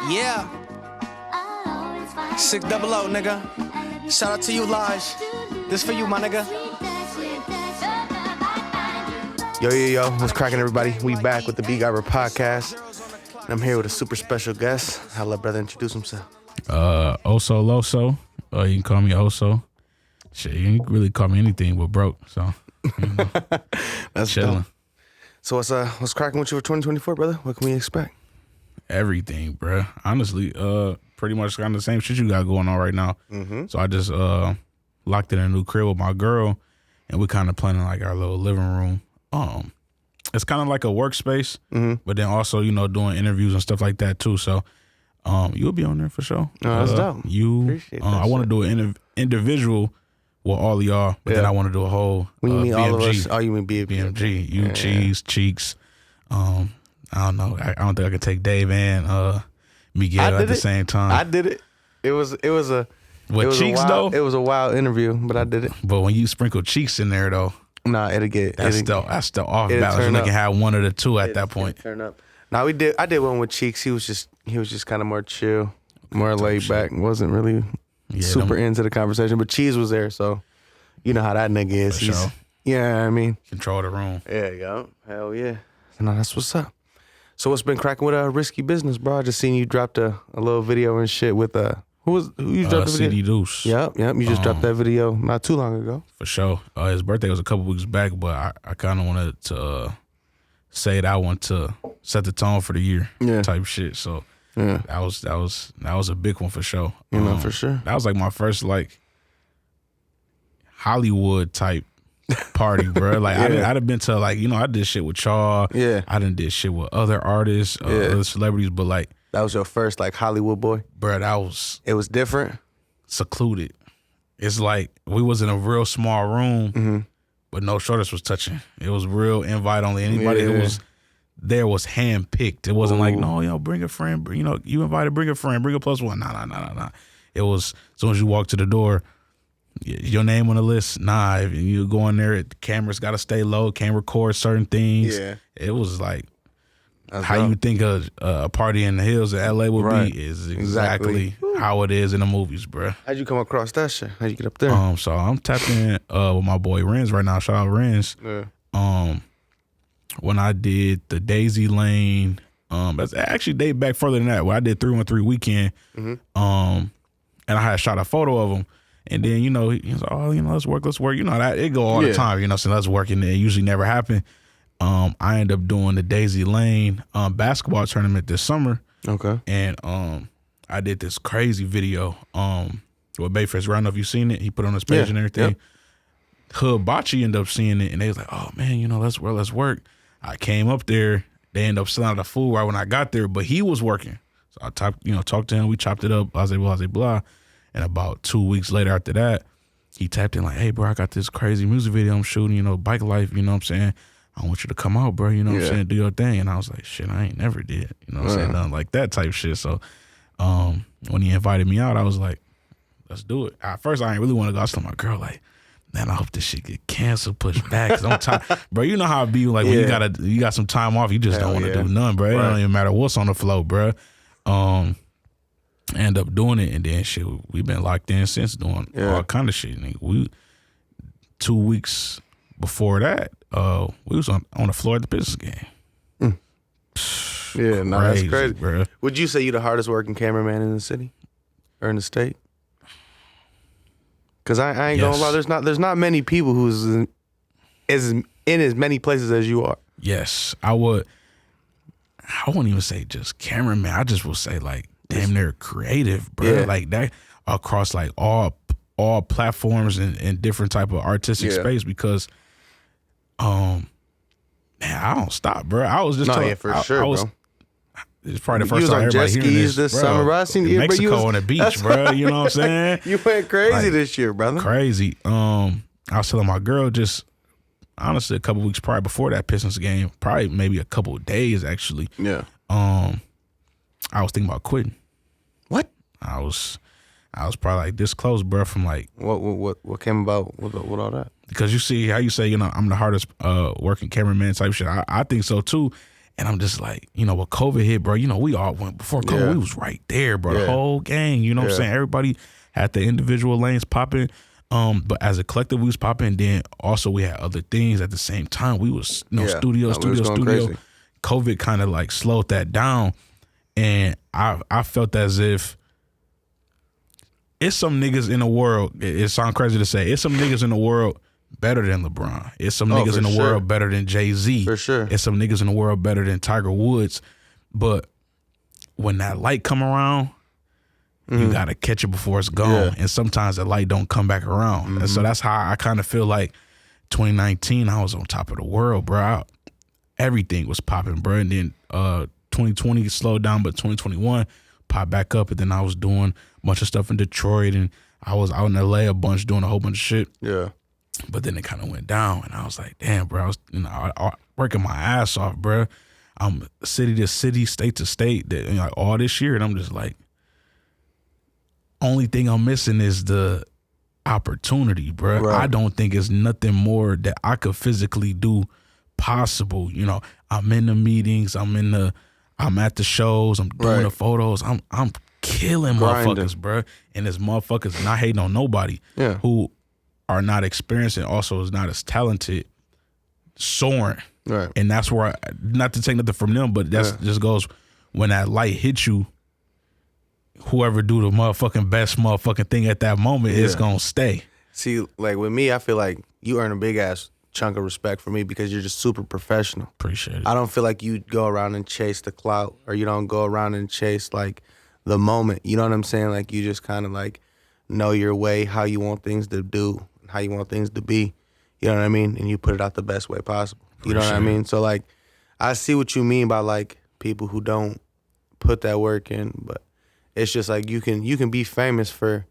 Yeah. 600, nigga. Shout out to you, Lodge. This for you, my nigga. Yo. What's cracking, everybody? We back with the B.Garber podcast. And I'm here with a super special guest. I'll let brother introduce himself. Oso Loso. You can call me Oso. Shit, you can really call me anything but broke. So, That's chilling. dope. So what's cracking with you for 2024, brother? What can we expect? Everything, bruh. Honestly, pretty much kind of the same shit you got going on right now. Mm-hmm. So I just locked in a new crib with my girl, and we kind of planning like our little living room. It's kind of like a workspace, but then also doing interviews and stuff like that too. So you'll be on there for sure. Oh, that's dope. Appreciate that I want to do an individual with all of y'all, but then I want to do a whole When you mean BMG. all of us, you mean BMG. You, Cheese, Cheeks. I don't know. I don't think I could take Dave and Miguel at the same time. I did it. It was a Cheeks wild, though. It was a wild interview, but I did it. But when you sprinkle Cheeks in there though, Nah, that's still off balance. You can have one of the two at that point. Turn up. Now I did one with Cheeks. He was just kind of more chill, more laid back. Wasn't really super into the conversation. But Cheese was there, so you know how that nigga is. For sure. Yeah, I mean, Control the room. Yeah. Hell yeah. No, that's what's up. So what's been cracking with Risky Business, bro? I just seen you dropped a little video and shit with who you dropped the video? CD Deuce. Yep. You just dropped that video not too long ago. For sure. His birthday was a couple weeks back, but I kind of wanted to say that I want to set the tone for the year, type shit. So that was a big one for sure. For sure. That was like my first like Hollywood type party, bro. Like I'd have been to like I did shit with y'all. Yeah. I done did shit with other artists, other celebrities, but like that was your first like Hollywood boy, bro. It was different, secluded. It's like we was in a real small room, but no shoulders was touching. It was real invite only. Anybody that was hand picked. It wasn't like bring a friend. You invited, bring a friend, bring a plus one. Nah. It was as soon as you walk to the door. Your name on the list, if you go in there, the cameras got to stay low, can't record certain things. Yeah. It was like how you think a party in the hills of LA would be is exactly how it is in the movies, bro. How'd you come across that shit? How'd you get up there? So I'm tapped in with my boy Renz right now. Shout out Renz. Yeah. When I did the Daisy Lane, that's actually date back further than that. Where I did 313 weekend, and I had shot a photo of him. And then, he was like, let's work. That it go all the time, so let's work, and it usually never happen. I ended up doing the Daisy Lane basketball tournament this summer. Okay. And I did this crazy video with Bayface. I don't know if you've seen it. He put it on his page and everything. Yep. Hood Bocce ended up seeing it, and they was like, oh, man, let's work. I came up there. They ended up selling out the food right when I got there, but he was working. So I talked to him. We chopped it up. Blah, blah. And about 2 weeks later after that, he tapped in like, hey, bro, I got this crazy music video I'm shooting, bike life, you know what I'm saying? I want you to come out, bro, you know what I'm saying? Do your thing. And I was like, shit, I ain't never did, you know what I'm saying? Nothing like that type shit. So when he invited me out, I was like, let's do it. At first, I didn't really want to go. I was telling my girl, like, man, I hope this shit get canceled, pushed back. Cause I'm tired. Bro, you know how it be like when you got some time off, you just don't want to do none, bro. It don't even matter what's on the flow, bro. End up doing it, and then shit, we've been locked in since doing all kind of shit. Nigga. 2 weeks before that, we was on the floor at the business game. That's crazy, bro. Would you say you the hardest working cameraman in the city or in the state? Because I ain't gonna lie, there's not many people who's in as many places as you are. Yes, I wouldn't even say just cameraman. I just will say like damn near creative, bro. Like that across like all platforms and different type of artistic space because man, I don't stop, bro. I was just bro. It's probably the first time everybody hearing this. This summer, bro. I seen you Mexico on the beach, bro. You know what I'm saying? You went crazy this year, brother. Crazy. I was telling my girl just honestly a couple weeks prior before that Pistons game, probably maybe a couple of days actually. Yeah. I was thinking about quitting. What? I was probably like this close, bro, from like what came about with all that? Because you see how you say, I'm the hardest working cameraman type shit. I think so too. And I'm just like, you know, when COVID hit, bro, you know, we all went before COVID. We was right there, bro. The whole gang, you know what I'm saying? Everybody had the individual lanes popping. But as a collective, we was popping. Then also we had other things at the same time. We was, you know, studio. Crazy. COVID kind of like slowed that down. And I felt as if it's some niggas in the world. It sounds crazy to say. It's some niggas in the world better than LeBron. It's some niggas in the world better than Jay-Z. For sure. It's some niggas in the world better than Tiger Woods. But when that light come around, you got to catch it before it's gone. And sometimes that light don't come back around. And so that's how I kind of feel like 2019, I was on top of the world, bro. Everything was popping, bro. And then 2020 slowed down, but 2021 popped back up. And then I was doing a bunch of stuff in Detroit, and I was out in LA a bunch doing a whole bunch of shit. Yeah. But then it kind of went down, and I was like, damn, bro. I was, you know, I working my ass off, bro. I'm city to city, state to state, that, you know, like all this year, and I'm just like, only thing I'm missing is the opportunity, bro. Right. I don't think it's nothing more that I could physically do possible. You know, I'm in the meetings, I'm at the shows, I'm doing the photos, I'm killing motherfuckers, bro. And there's motherfuckers not hating on nobody who are not experienced and also is not as talented, soaring. Right. And that's where not to take nothing from them, but that's just goes when that light hits you. Whoever do the motherfucking best motherfucking thing at that moment is gonna stay. See, like with me, I feel like you earn a big ass chunk of respect for me because you're just super professional. Appreciate it. I don't feel like you go around and chase the clout, or you don't go around and chase like the moment. You know what I'm saying? Like you just kind of like know your way, how you want things to do, how you want things to be. You know what I mean? And you put it out the best way possible. You know what I mean? So like, I see what you mean by like people who don't put that work in, but it's just like you can be famous for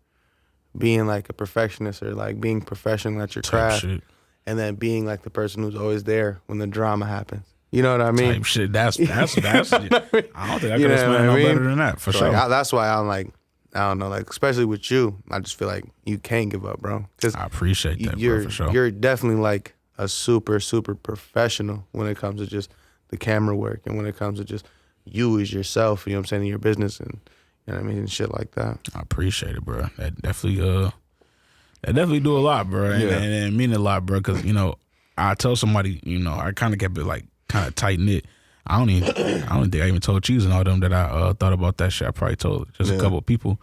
being like a perfectionist or like being professional at your craft, and then being like the person who's always there when the drama happens. You know what I mean? Type shit. That's I don't think I could explain no better than that, for so sure. Like, that's why I'm like, I don't know, like especially with you, I just feel like you can't give up, bro. I appreciate that, bro, for sure. You're definitely like a super, super professional when it comes to just the camera work and when it comes to just you as yourself, you know what I'm saying, in your business and you know what I mean, and shit like that. I appreciate it, bro. That definitely do a lot, bro, and it mean a lot, bro. Because you know, I tell somebody, you know, I kind of kept it like kind of tight knit. I don't think I even told Cheese and all them that I thought about that shit. I probably told just a couple of people.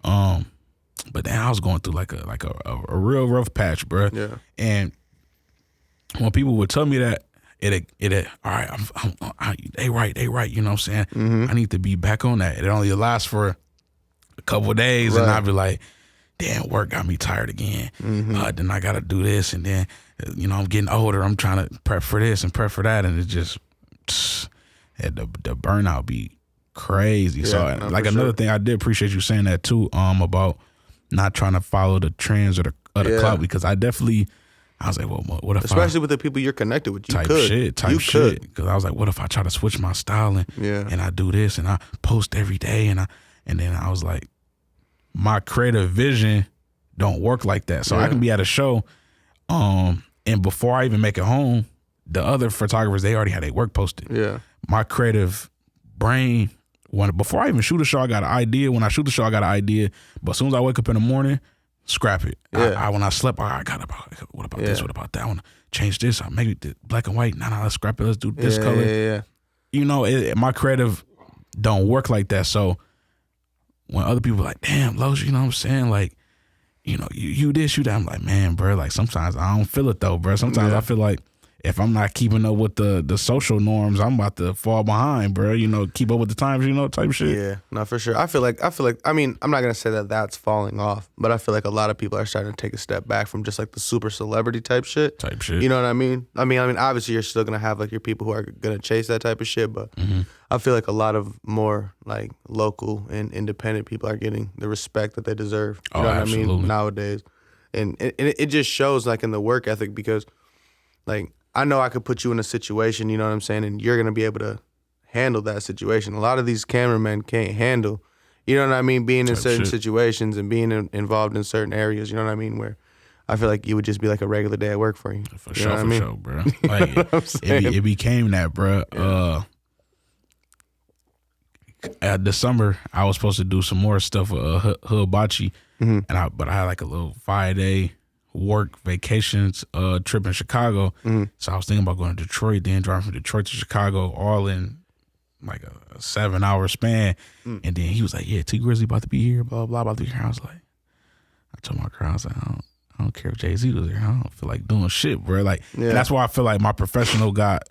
But then I was going through like a real rough patch, bro. Yeah. And when people would tell me that, it all right, they right, you know what I'm saying? I need to be back on that. It only lasts for a couple of days, and I'd be like, damn, work got me tired again. Then I gotta do this, and then you know I'm getting older. I'm trying to prep for this and prep for that, and it just the burnout be crazy. So like another thing, I did appreciate you saying that too, about not trying to follow the trends or the clout, because I was like, well, what if especially with the people you're connected with, you type could. shit. Because I was like, what if I try to switch my style and I do this and I post every day and then I was like, my creative vision don't work like that. So I can be at a show, and before I even make it home, the other photographers, they already had their work posted. Yeah. My creative brain, before I even shoot a show, I got an idea. When I shoot the show, I got an idea. But as soon as I wake up in the morning, scrap it. Yeah. When I slept, I got what about this? What about that? I want to change this. I make it black and white. Nah, let's scrap it. Let's do this color. Yeah. You know, my creative don't work like that. So when other people are like, damn, Los, you know what I'm saying? Like, you know, you this, you that. I'm like, man, bro, like sometimes I don't feel it though, bro. Sometimes I feel like if I'm not keeping up with the social norms, I'm about to fall behind, bro. You know, keep up with the times, you know, type of shit. Yeah, no, for sure. I feel like, I mean, I'm not going to say that that's falling off, but I feel like a lot of people are starting to take a step back from just like the super celebrity type shit. You know what I mean? I mean, obviously you're still going to have like your people who are going to chase that type of shit, but I feel like a lot of more like local and independent people are getting the respect that they deserve. You know what I mean? Nowadays. And it just shows like in the work ethic, because like, I know I could put you in a situation, you know what I'm saying, and you're going to be able to handle that situation. A lot of these cameramen can't handle, you know what I mean, being in certain situations and being involved in certain areas, you know what I mean, where I feel like you would just be like a regular day at work for you. For sure, bro. Like, it became that, bro. this summer I was supposed to do some more stuff with Hibachi, but I had like a little 5-day work vacations trip in Chicago. So I was thinking about going to Detroit, then driving from Detroit to Chicago, all in like a 7-hour span. And then he was like, "Yeah, T Grizzly about to be here, blah blah, about to be here." I was like, I told my crowd, I was like, I don't care if Jay-Z was there. I don't feel like doing shit, bro. Like, and that's why I feel like my professional got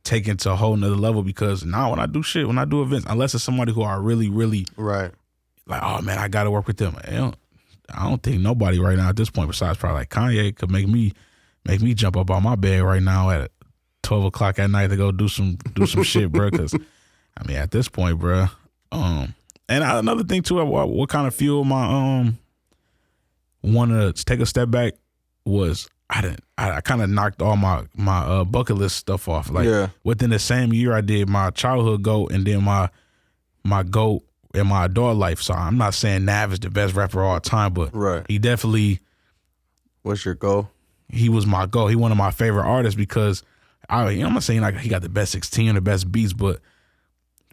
taken to a whole nother level, because now when I do events, unless it's somebody who I really, really right, like, oh man, I got to work with them. I don't think nobody right now at this point, besides probably like Kanye, could make me jump up on my bed right now at 12 o'clock at night to go do some shit, bro. Because I mean, at this point, bro. And another thing too, what kind of fueled my want to take a step back was I kind of knocked all my bucket list stuff off. Like within the same year, I did my childhood GOAT and then my GOAT in my adult life. So I'm not saying Nav is the best rapper of all time, but he definitely. What's your goal? He was my GOAT. He one of my favorite artists because I'm not saying like he got the best 16 or the best beats, but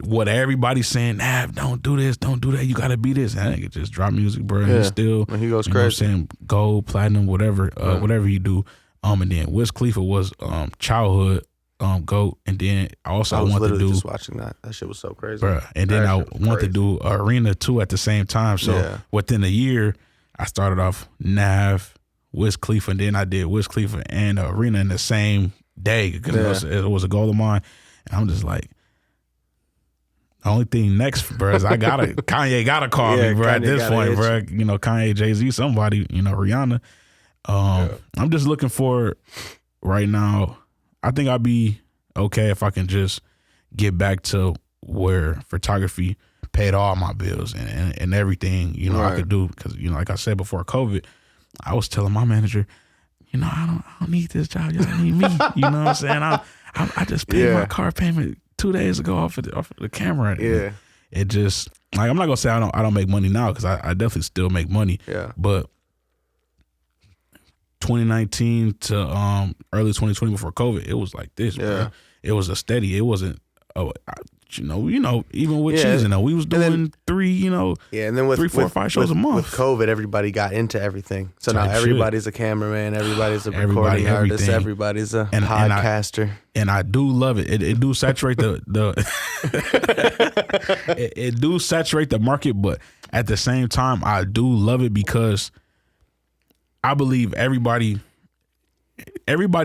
what everybody's saying, Nav, don't do this, don't do that, you gotta be this. And I think just drop music, bro. And he still, he goes crazy. You know what I'm saying, gold, platinum, whatever, whatever you do. And then Wiz Khalifa was childhood GOAT, and then also I wanted to do just watching that shit was so crazy, bro. And then I wanted to do Arena too at the same time. So within a year, I started off Nav, Wiz Khalifa, and then I did Wiz Khalifa and Arena in the same day because it was a goal of mine. And I'm just like, the only thing next, bro, is Kanye gotta call me, bro. At this point, bro, you know, Kanye, Jay-Z, somebody, you know, Rihanna. I'm just looking for right now. I think I'd be okay if I can just get back to where photography paid all my bills and everything, you know, I could do. Because, you know, like I said before COVID, I was telling my manager, you know, I don't need this job. Y'all need me. You know what I'm saying? I just paid my car payment 2 days ago off of the camera. Yeah. It just, like, I'm not gonna say I don't make money now, because I definitely still make money. Yeah. But 2019 to early 2020 before COVID, it was like this, bro. It was a steady. It wasn't you know, even with Cheese, we was doing three, and then with 3, 4, 5 shows a month. With COVID, everybody got into everything. So now everybody's a cameraman, everybody's a recording artist, everybody's a podcaster. And I do love it. It do saturate it do saturate the market, but at the same time, I do love it because I believe everybody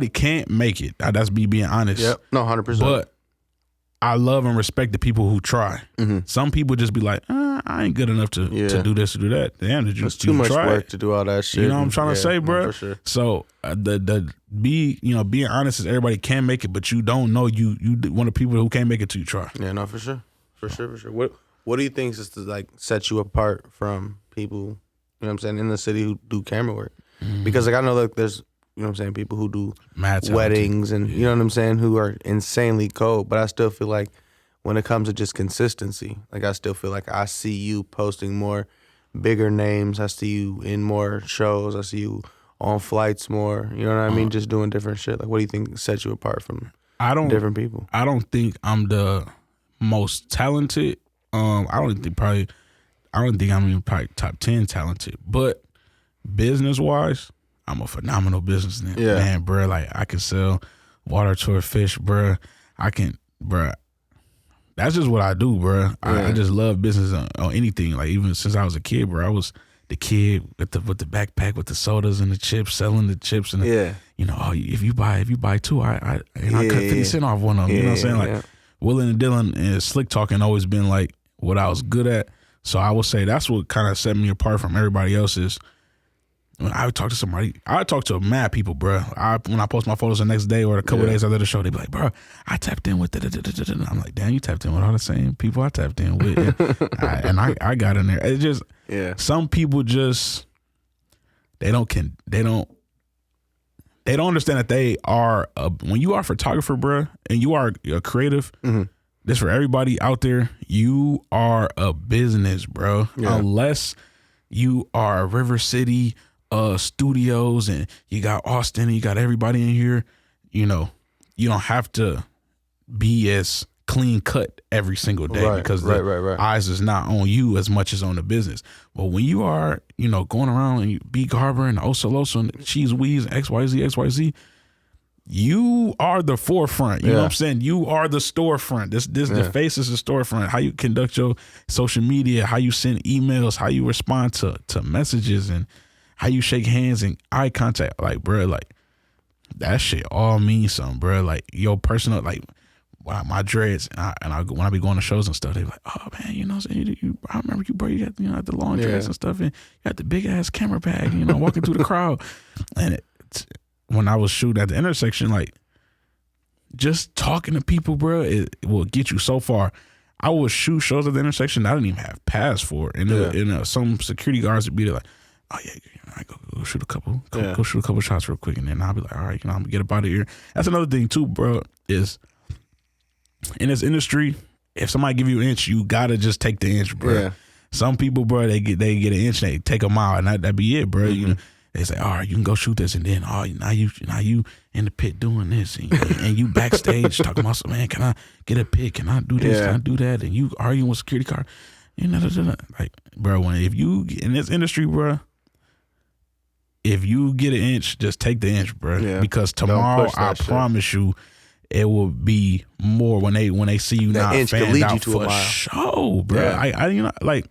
can't make it. That's me being honest. Yep. No, 100%. But I love and respect the people who try. Some people just be like, I ain't good enough to do this or do that. Damn, did you It's too much work to do all that shit. You know what I'm trying to say, bro? For sure. So being honest is everybody can make it, but you don't know you one of the people who can't make it till you try. Yeah, no, for sure. For sure. What do you think is to like set you apart from people, you know what I'm saying, in the city who do camera work? Because like I know like there's, you know what I'm saying, people who do weddings and, you know what I'm saying, who are insanely cold. But I still feel like when it comes to just consistency, like I still feel like I see you posting more bigger names. I see you in more shows. I see you on flights more. You know what I mean? Just doing different shit. Like what do you think sets you apart from different people? I don't think I'm the most talented. I don't think I'm even probably top 10 talented. But business-wise, I'm a phenomenal businessman, man, bro. Like I can sell water to a fish, bro. That's just what I do, bro. I just love business on anything. Like even since I was a kid, bro. I was the kid with the backpack with the sodas and the chips, selling the chips and if you buy two, I cut 50 cent off one of them. You know what I'm saying? Like Willin' and Dylan and slick talking always been like what I was good at. So I would say that's what kind of set me apart from everybody else is. When I would talk to somebody, I would talk to mad people, bro. When I post my photos the next day or a couple days after the show, they be like, bro, I tapped in with it. I'm like, damn, you tapped in with all the same people I tapped in with. And I got in there. It's just, some people just, they don't understand that they are, when you are a photographer, bro, and you are a creative, this for everybody out there, you are a business, bro. Unless you are River City, studios and you got Austin and you got everybody in here, you don't have to be as clean cut every single day because the eyes is not on you as much as on the business. But when you are, going around and you B.Garber and Osaloso and Cheese Weeze, XYZ, you are the forefront. You know what I'm saying? You are the storefront. The face is the storefront. How you conduct your social media, how you send emails, how you respond to messages, and how you shake hands and eye contact. Like, bro, like that shit all means something, bro. Like your personal, like my dreads, and when I be going to shows and stuff, they be like, oh man, what I'm saying? I remember you, bro. You got the long dreads and stuff, and you got the big ass camera bag, walking through the crowd. And when I was shooting at the intersection, like just talking to people, bro, it will get you so far. I would shoot shows at the intersection that I didn't even have pass for, and some security guards would be there like, oh yeah, I go shoot a couple, go shoot a couple shots real quick, and then I'll be like, all right, I'm gonna get up out of here. That's another thing too, bro, is in this industry, if somebody give you an inch, you gotta just take the inch, bro. Yeah. Some people, bro, they get an inch, they take a mile, and that be it, bro. Mm-hmm. They say, all right, you can go shoot this, and then now you in the pit doing this, and you backstage talking about, man, can I get a pic? Can I do this? Can I do that? And you arguing with security guard, like, bro, if you in this industry, bro, if you get an inch, just take the inch, bro. Yeah. Because tomorrow, I promise you, it will be more when they see you not fanned out for a show, bro. Yeah. Like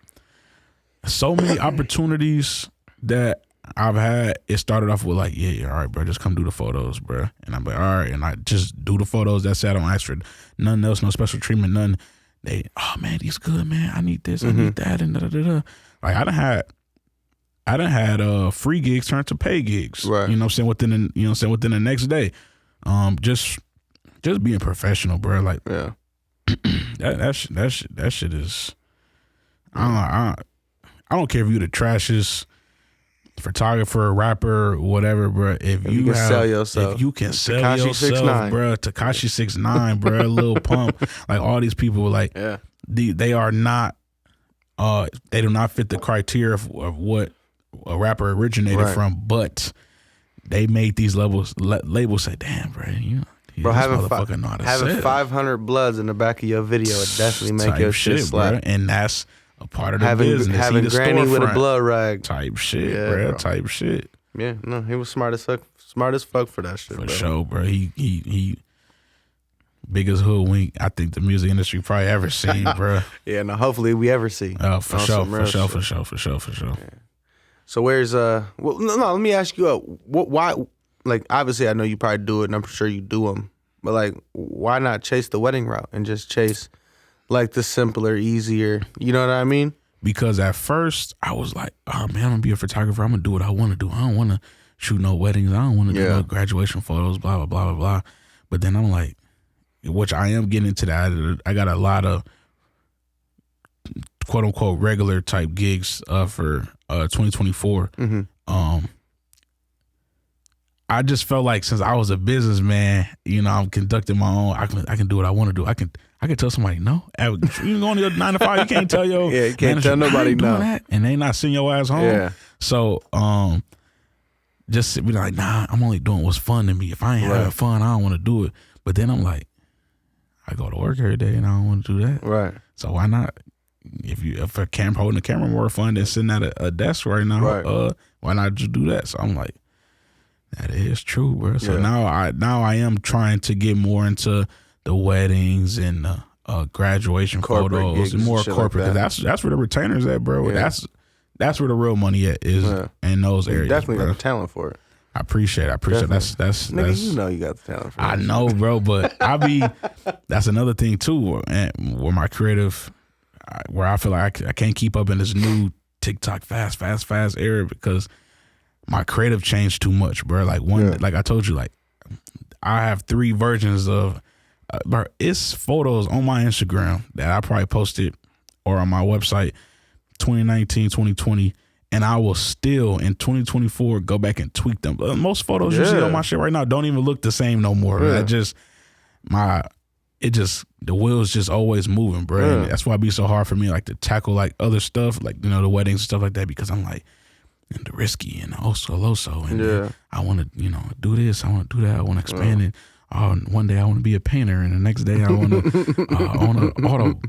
so many opportunities that I've had. It started off with like, all right, bro, just come do the photos, bro. And I'm like, all right, and I just do the photos. That's it. I don't ask for nothing else, no special treatment, none. They, oh man, these good, man. I need this, I need that, and da. Like I done had free gigs turn to pay gigs. Right. You know what I'm saying? Within the next day. Just being professional, bro. Like that shit is. I don't care if you the trashiest photographer, rapper, whatever, bro. If you can sell yourself, Tekashi 6ix9ine, bro. Tekashi 6ix9ine, bro. Lil Pump, like all these people, like they are not. They do not fit the criteria of what a rapper originated from, but they made these labels say, damn, bro, bro, having 500 bloods in the back of your video would definitely make your shit slap. Bro. And that's a part of the business. Having Granny with a blood rag. Type shit, bro. Type shit. Yeah, no, he was smart as fuck for that shit, for sure, bro. He biggest hoodwink I think the music industry probably ever seen, bro. Yeah, no, hopefully we ever see. For sure. Yeah. So where's let me ask you why, like, obviously I know you probably do it and I'm sure you do them, but like, why not chase the wedding route and just chase like the simpler, easier, you know what I mean? Because at first I was like, oh man, I'm gonna be a photographer, I'm gonna do what I want to do. I don't want to shoot no weddings, I don't want to do no graduation photos, blah blah blah blah blah. But then I'm like, which I am getting into that, I got a lot of quote unquote regular type gigs for 2024. I just felt like since I was a businessman, I'm conducting my own. I can do what I want to do. I can tell somebody no. You can go on your 9 to 5. You can't tell your you can't tell nobody no. That, and they not sending your ass home. Yeah. So just be like, nah, I'm only doing what's fun to me. If I ain't having fun, I don't want to do it. But then I'm like, I go to work every day and I don't want to do that. Right. So why not? If a camera holding a camera more fun than sitting at a desk right now, why not just do that? So I'm like, that is true, bro. So now I am trying to get more into the weddings and graduation photos and more corporate, because that's where the retainers at, bro. Yeah. That's where the real money at is in those areas. You definitely bro. got the talent for it. I appreciate it. That's nigga, you know you got the talent for it. I know, bro, but that's another thing too, and where my creative, where I feel like I can't keep up in this new TikTok fast era, because my creative changed too much, bro. Like like I told you, like I have 3 versions of, bro, it's photos on my Instagram that I probably posted or on my website 2019, 2020, and I will still in 2024 go back and tweak them. Most photos you see on my shit right now don't even look the same no more. Yeah. The wheels just always moving, bro. Yeah. And that's why it be so hard for me, like, to tackle like other stuff, like, the weddings and stuff like that, because I'm like, and the risky and also and I want to, do this, I want to do that, I want to expand it. oh, one day I want to be a painter, and the next day I want to own an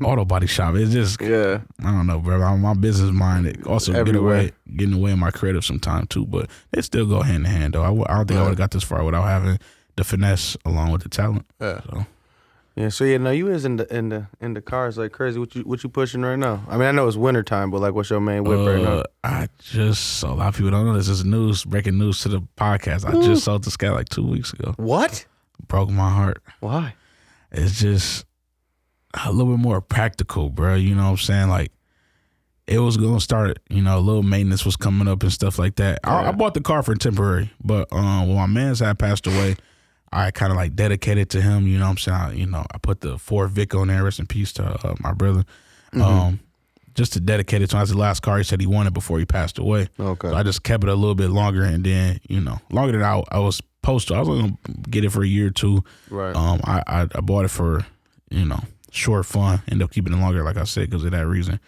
auto body shop. It's just, I don't know, bro. My business mind, it also getting away in my creative sometimes too, but they still go hand in hand though. I don't think I would have got this far without having the finesse along with the talent. Yeah. So no, you is into cars like crazy. What you pushing right now? I mean, I know it's winter time, but like, what's your main whip right now? So a lot of people don't know this is breaking news to the podcast. I just sold this guy like 2 weeks ago. What? Broke my heart. Why? It's just a little bit more practical, bro. You know what I'm saying? Like, it was going to start, a little maintenance was coming up and stuff like that. Yeah. I bought the car for temporary, but when my man's had passed away, I kind of like dedicated to him, you know what I'm saying? I put the Ford Vic on there, rest in peace to my brother. Just to dedicate it to him. That's the last car he said he wanted before he passed away. Okay. So I just kept it a little bit longer, and then, longer than I was supposed to. I was going to get it for a year or two. Right. I bought it for, short fun. Ended up keeping it longer, like I said, because of that reason.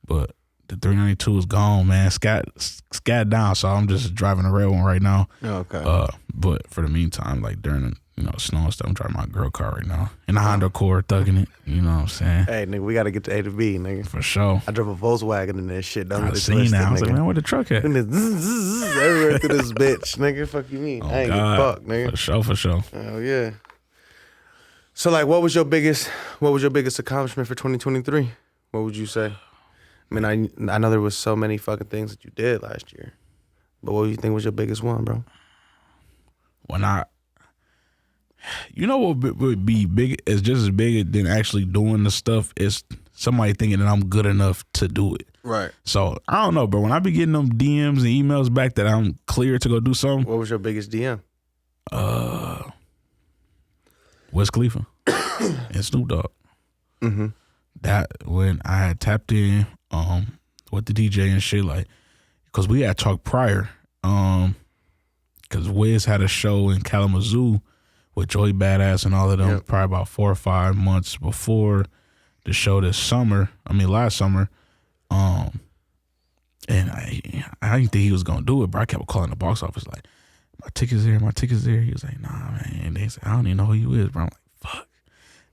But the 392 is gone, man. Scat down, so I'm just driving a red one right now. Okay. But for the meantime, like during snow and stuff, I'm driving my girl car right now. In the Honda Accord, thugging it. You know what I'm saying? Hey, nigga, we got to get to A to B, nigga. For sure. I drove a Volkswagen in that shit. I seen that. I was like, man, where the truck at? Everywhere through this bitch, nigga. Fuck you mean? I ain't give a fuck, nigga. For sure. Oh, yeah. So, like, what was your biggest accomplishment for 2023? What would you say? I mean, I know there was so many fucking things that you did last year, but what do you think was your biggest one, bro? What would be big, is just as big than actually doing the stuff, is somebody thinking that I'm good enough to do it. Right. So, I don't know, bro. When I be getting them DMs and emails back that I'm clear to go do something. What was your biggest DM? Wiz Khalifa and Snoop Dogg. Mm-hmm. That, when I had tapped in with the DJ and shit, like, because we had talked prior, because Wiz had a show in Kalamazoo with Joey Badass and all of them, probably about 4 or 5 months before the show last summer. And I didn't think he was gonna do it, but I kept calling the box office like, my ticket's there. He was like, nah, man. And they said, I don't even know who you is, bro. I'm like, fuck.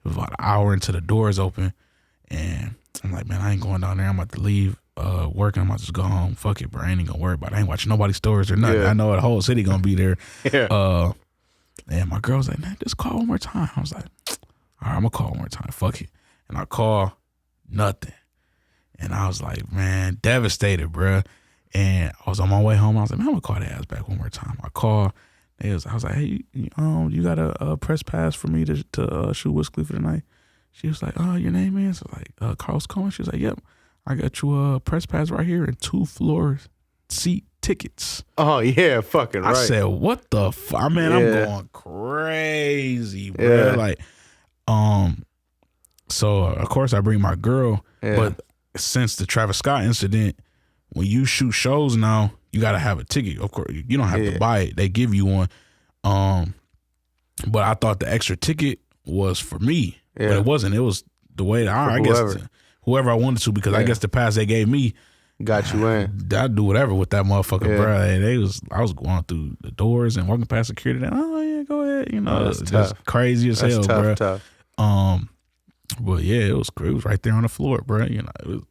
It was about an hour into the doors open, and I'm like, man, I ain't going down there. I'm about to leave work, and I'm about to just go home. Fuck it, bro. I ain't even gonna worry about it. I ain't watching nobody's stories or nothing. Yeah. I know the whole city gonna be there. Yeah. And my girl's like, man, just call one more time. I was like, all right, I'm gonna call one more time. Fuck it. And I call, nothing. And I was like, man, devastated, bro. And I was on my way home. I was like, man, I'm gonna call the ass back one more time. I called. I was like, hey, you got a press pass for me to shoot Wiz Khalifa tonight? She was like, oh, your name is? Like, Carlos Coleman? She was like, yep. I got you a press pass right here and 2 floor seat tickets. Oh, yeah, fucking right. I said, what the fuck? Man, I'm going crazy, bro. Yeah. Like, so, of course, I bring my girl. Yeah. But since the Travis Scott incident, when you shoot shows now, you got to have a ticket. Of course, you don't have to buy it. They give you one. But I thought the extra ticket was for me. Yeah. But it wasn't. It was the way that I guess whoever I wanted to, because I guess the pass they gave me got you in. I'd do whatever with that motherfucker, bro. I was going through the doors and walking past security. And, oh yeah, go ahead. It's just crazy as hell, bro. Tough. But yeah, it was right there on the floor, bro. It was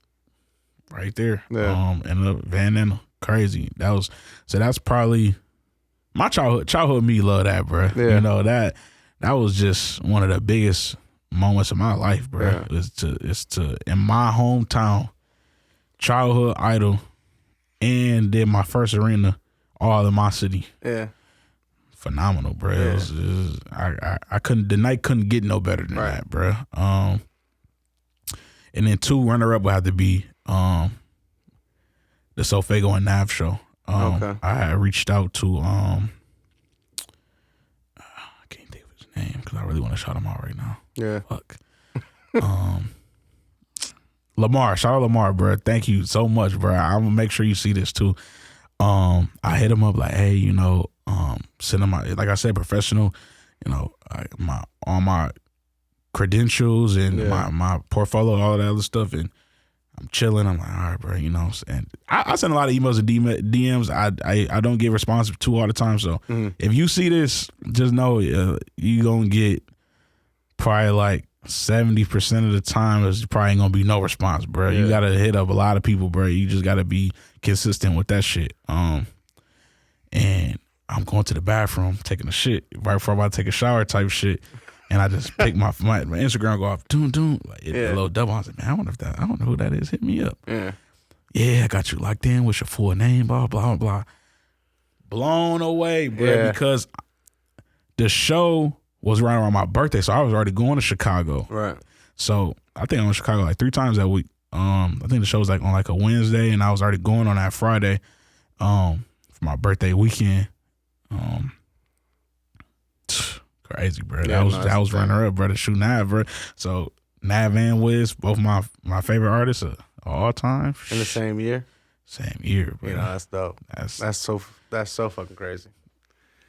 right there. Yeah. And the Van Nana, crazy. That's probably my childhood. Me love that, bro. Yeah. That was just one of the biggest moments of my life, bro. Yeah. It's to in my hometown, childhood idol, and then my first arena, all in my city. Yeah. Phenomenal, bro. Yeah. The night couldn't get no better than that, bro. And then 2 runner-up would have to be the Sofago and Nav show. Okay. I had reached out to I can't think of his name because I really want to shout him out right now. Yeah. Fuck. Lamar, shout out Lamar, bro. Thank you so much, bro. I'm gonna make sure you see this too. I hit him up like, hey, send him my, like I said, professional. All my credentials and my portfolio, all that other stuff, and I'm chilling. I'm like, all right, bro, you know. And I send a lot of emails and DMs. I don't get responsive to all the time. So if you see this, just know you gonna get probably like 70% of the time there's probably ain't gonna be no response, bro. You gotta hit up a lot of people, bro. You just gotta be consistent with that shit. And I'm going to the bathroom, taking a shit right before I'm about to take a shower type shit. And I just pick my Instagram, go off, doom, like a little double. I was like, man, I don't know who that is. Hit me up. Yeah, I got you locked in. What's your full name? Blah, blah, blah. Blown away, bro, because the show was right around my birthday. So I was already going to Chicago. Right. So I think I went to Chicago like 3 times that week. I think the show was like on like a Wednesday, and I was already going on that Friday for my birthday weekend. Crazy, bro. Yeah, that was runner up, bro. To shoot Nav, bro. So Nav and Wiz, both my favorite artists of all time. In the same year. Same year, bro. You know, that's dope. That's so fucking crazy.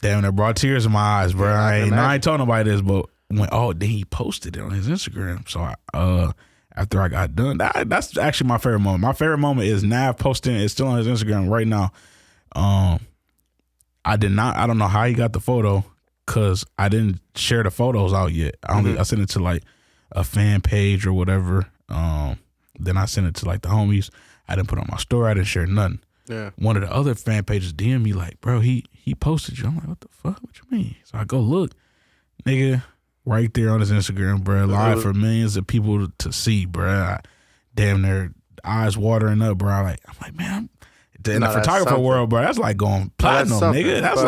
Damn, that brought tears in my eyes, bro. Yeah, I ain't told nobody this, but then he posted it on his Instagram. So after I got done, that's actually my favorite moment. My favorite moment is Nav posting. It's still on his Instagram right now. I don't know how he got the photo, because I didn't share the photos out yet. I sent it to like a fan page or whatever. Then I sent it to like the homies. I didn't put it on my story. I didn't share nothing. Yeah. One of the other fan pages DM me like, bro, he posted you. I'm like, what the fuck? What you mean? So I go look, nigga, right there on his Instagram, bro, live for millions of people to see, bro. Damn near eyes watering up, bro. I'm like, man, in the photographer world, bro, that's like going platinum, nigga. That's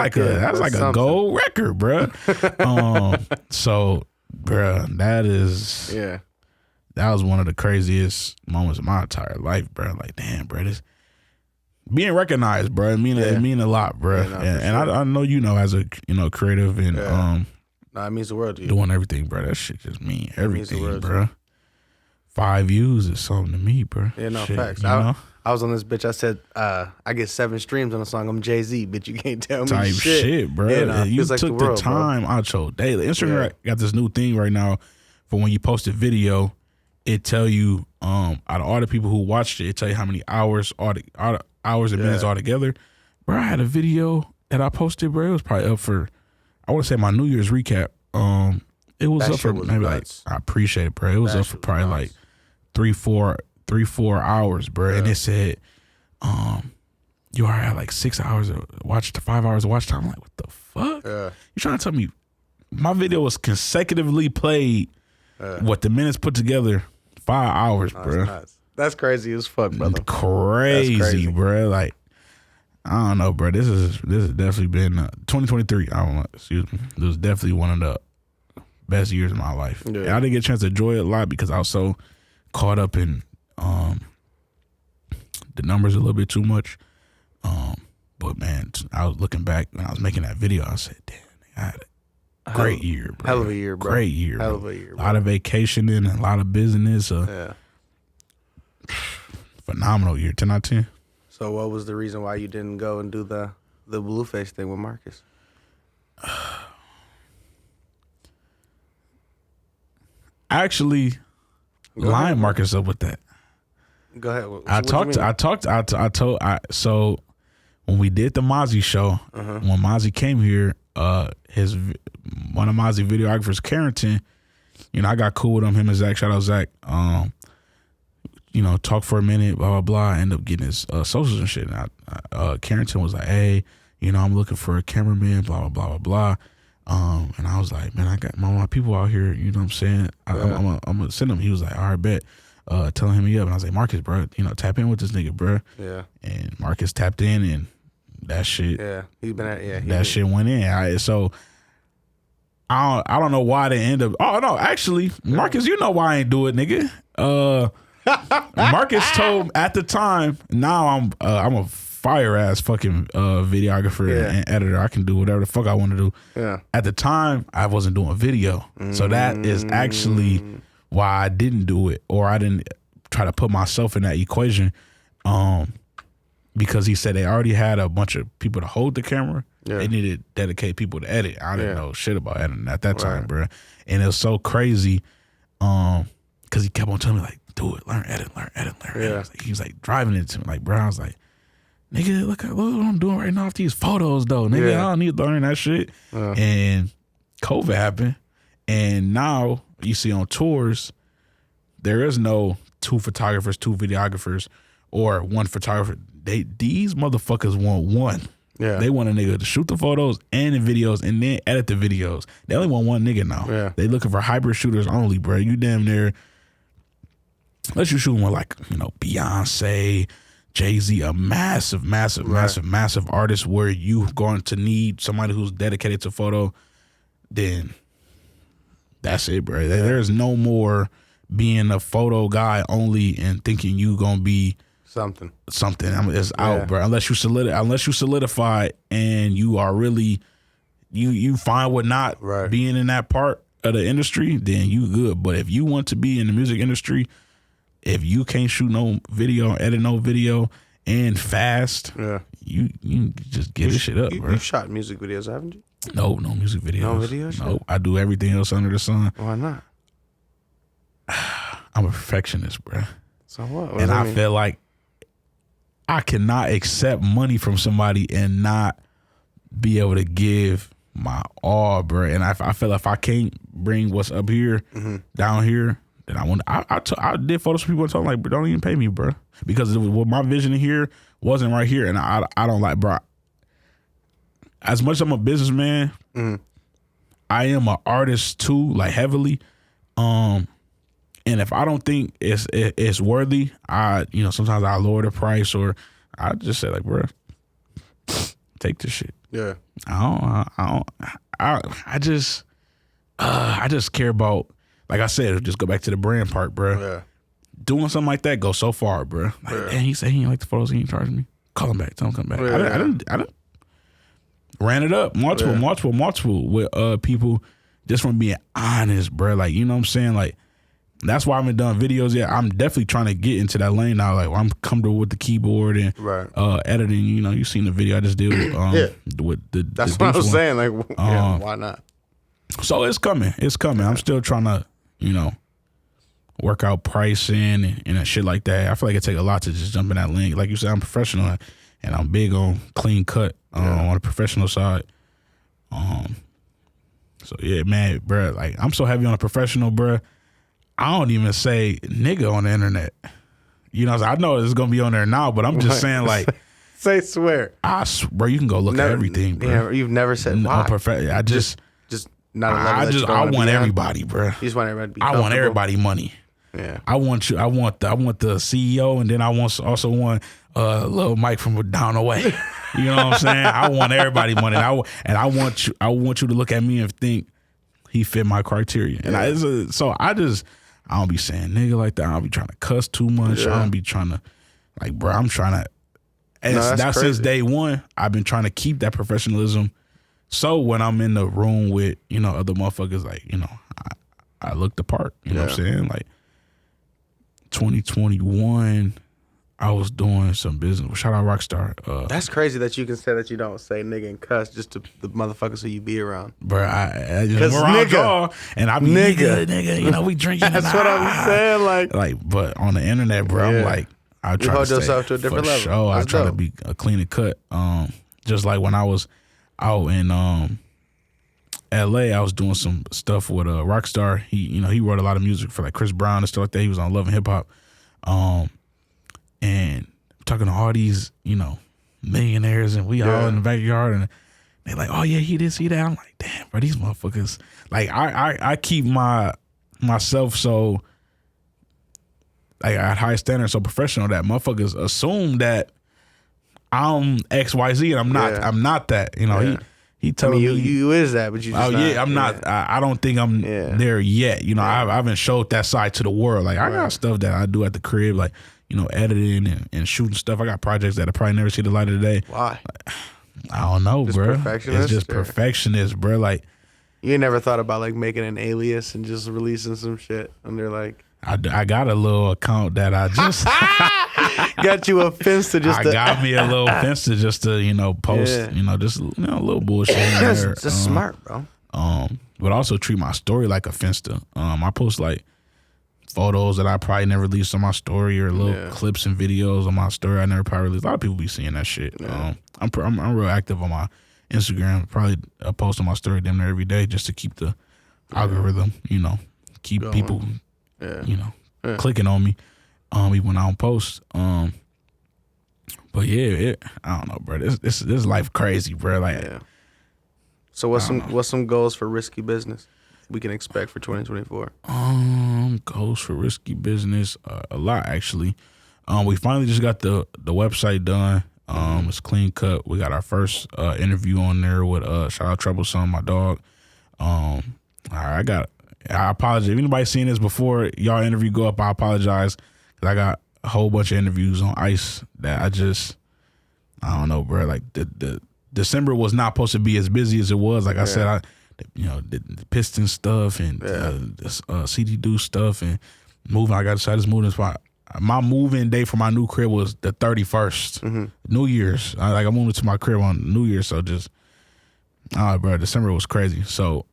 like a gold record, bro. So, bro, that was one of the craziest moments of my entire life, bro. Like, damn, bro, this being recognized, bro, it mean a lot, bro. And I know, you know, as a creative and it means the world to you. Doing everything, bro. That shit just mean everything, bro. 5 views is something to me, bro. Yeah, no, shit, facts. You know? I was on this bitch. I said, I get 7 streams on a song. I'm Jay-Z, bitch. You can't tell me type shit, bro. Yeah, you like took the time out your daily. Instagram got this new thing right now for when you post a video, it tell you, out of all the people who watched it tell you how many hours, hours and minutes altogether. Bro, I had a video that I posted, bro. It was probably up for, I want to say my New Year's recap. It was up for maybe nuts. Like, I appreciate it, bro. It was up for probably like 3-4 hours, bro. And it said, you already had like 6 hours of watch to 5 hours of watch time. I'm like, what the fuck? You trying to tell me my video was consecutively played, what the minutes put together, 5 hours, bro. That's crazy as fuck, brother. Crazy, bro. Like, I don't know, bro. This has definitely been 2023. I don't know. Excuse me. This was definitely one of the best years of my life. Yeah. And I didn't get a chance to enjoy it a lot because I was so caught up in the numbers a little bit too much. But man, I was looking back when I was making that video. I said, damn, I had a great year, bro. Hell of a year, bro. Great year, hell of a year, bro. A lot of vacationing, a lot of business. Phenomenal year, 10 out of 10. So what was the reason why you didn't go and do the Blueface thing with Marcus? Actually, line Marcus up with that. Go ahead. So when we did the Mozzie show, when Mozzie came here, one of Mozzie videographers, Carrington, I got cool with him and Zach. Shout out Zach. Talk for a minute, blah, blah, blah. I end up getting his socials and shit. And Carrington was like, hey, I'm looking for a cameraman, blah, blah, blah, blah, blah. And I was like, man, I got my people out here, you know what I'm saying? I'm going to send him. He was like, all right, bet. Telling him me up. And I was like, Marcus, bro, tap in with this nigga, bro. Yeah. And Marcus tapped in and that shit. Yeah. Shit went in. So I don't know why they end up. Oh, no, actually, Marcus, you know why I ain't do it, nigga. Marcus told at the time, now I'm a fire ass fucking videographer and editor. I can do whatever the fuck I want to do. Yeah. At the time, I wasn't doing video. So that is actually why I didn't do it, or I didn't try to put myself in that equation. Because he said they already had a bunch of people to hold the camera. Yeah. They needed to dedicate people to edit. I didn't know shit about editing at that time, bro. And it was so crazy. Because he kept on telling me, like, do it, learn, edit. Yeah. He was like driving it to me, like, bro, I was like, nigga, look what I'm doing right now with these photos, though. Nigga, I don't need to learn that shit. And COVID happened, and now you see on tours, there is no 2 photographers, 2 videographers, or 1 photographer. These motherfuckers want 1. Yeah. They want a nigga to shoot the photos and the videos and then edit the videos. They only want 1 nigga now. Yeah. They looking for hybrid shooters only, bro. You damn near, unless you shooting with like, Beyonce, Jay-Z, a massive artist where you going to need somebody who's dedicated to photo, then that's it, bro. There's no more being a photo guy only and thinking you gonna be something. It's out, bro. Unless you solidify and you are really you fine with not being in that part of the industry, then you good. But if you want to be in the music industry, if you can't shoot no video, edit no video, and fast, you just get this shit up, bro. You shot music videos, haven't you? No music videos. No videos? No, I do everything else under the sun. Why not? I'm a perfectionist, bro. So what? And I feel like I cannot accept money from somebody and not be able to give my all, bro. And I feel like if I can't bring what's up here down here, then I did photos for people and told them, like, bro, don't even pay me, bro, because what my vision here wasn't right here, and I don't like, bro. As much as I'm a businessman, I am an artist too, like heavily. And if I don't think it's worthy, sometimes I lower the price, or I just say, like, bro, take this shit. Yeah. I just care about, like I said, just go back to the brand part, bro. Yeah. Doing something like that goes so far, bro. Like, and he said he didn't like the photos, he didn't charge me. Call him back, tell him come back. Yeah. I didn't ran it up multiple with people just from being honest, bro. Like, you know what I'm saying? Like, that's why I haven't done videos yet. I'm definitely trying to get into that lane now. Like, I'm comfortable with the keyboard and editing. You seen the video I just did with the that's what I was saying. Like, why not? So it's coming. Yeah. I'm still trying to, work out pricing and shit like that. I feel like it take a lot to just jump in that lane. Like you said, I'm professional and I'm big on clean cut on the professional side. So yeah, man, bro. Like, I'm so heavy on the professional, bro. I don't even say nigga on the internet. I know it's gonna be on there now, but I'm just saying, like, say swear. Bro, you can go look at everything, bro. Yeah, you've never said why. I just not a level I want everybody, bro. You just want everybody to be I want everybody money. Yeah. I want the CEO, and then I also want little Mike from down the way. You know what I'm saying? I want everybody money, and I want you to look at me and think he fit my criteria. And I don't be saying nigga like that. I don't be trying to cuss too much. I don't be trying to, like, bro, I'm trying to, and that's since day one, I've been trying to keep that professionalism. So when I'm in the room with, other motherfuckers, like, I look the part. You know what I'm saying? Like, 2021, I was doing some business. Shout out Rockstar. That's crazy that you can say that you don't say nigga and cuss just to the motherfuckers who you be around. Bro, I just around y'all, and I be nigga, we drinking. That's what I'm saying. Like, but on the internet, bro, I'm like, I try to hold yourself to a different level. Sure, I try to be a clean and cut. Just like when I was out in LA, I was doing some stuff with Rockstar. He wrote a lot of music for like Chris Brown and stuff like that. He was on Love and Hip Hop. And talking to all these, millionaires, and we all in the backyard, and they like, oh yeah, he did see that. I'm like, damn, bro, these motherfuckers. Like, I keep myself so, like, at high standards, so professional that motherfuckers assume that I'm XYZ, and I'm not. Yeah. I'm not that. He telling me you is that, but you just not. I'm not. I don't think I'm there yet. I haven't showed that side to the world. Like, I got stuff that I do at the crib, like, editing and shooting stuff. I got projects that I probably never see the light of the day. Why? I don't know, just bro. It's just perfectionist, bro. Like, you ain't never thought about, like, making an alias and just releasing some shit under, like, I got a little account that I just got you a Finsta just. I got me a little Finsta just to post just a little bullshit. It's just smart, bro. But also treat my story like a Finsta. I post like photos that I probably never released on my story, or little clips and videos on my story I never probably released. A lot of people be seeing that shit. Yeah. I'm real active on my Instagram. Probably post on my story damn near every day just to keep the algorithm, keep going. People, clicking on me, even when I don't post. But I don't know, bro. This life crazy, bro. Like, So what's some goals for Risky Business we can expect for 2024? Goals for Risky Business, a lot actually. We finally just got the website done. It's clean cut. We got our first interview on there with shout out Troublesome, my dog. I apologize if anybody's seen this before y'all interview go up. I apologize because I got a whole bunch of interviews on ice that I don't know, bro. Like the December was not supposed to be as busy as it was. Like I said, the Piston stuff and CD Do stuff and moving. I got decided to move this spot. My move-in day for my new crib was the 31st, New Year's. I moved to my crib on New Year's, so just, bro, December was crazy. So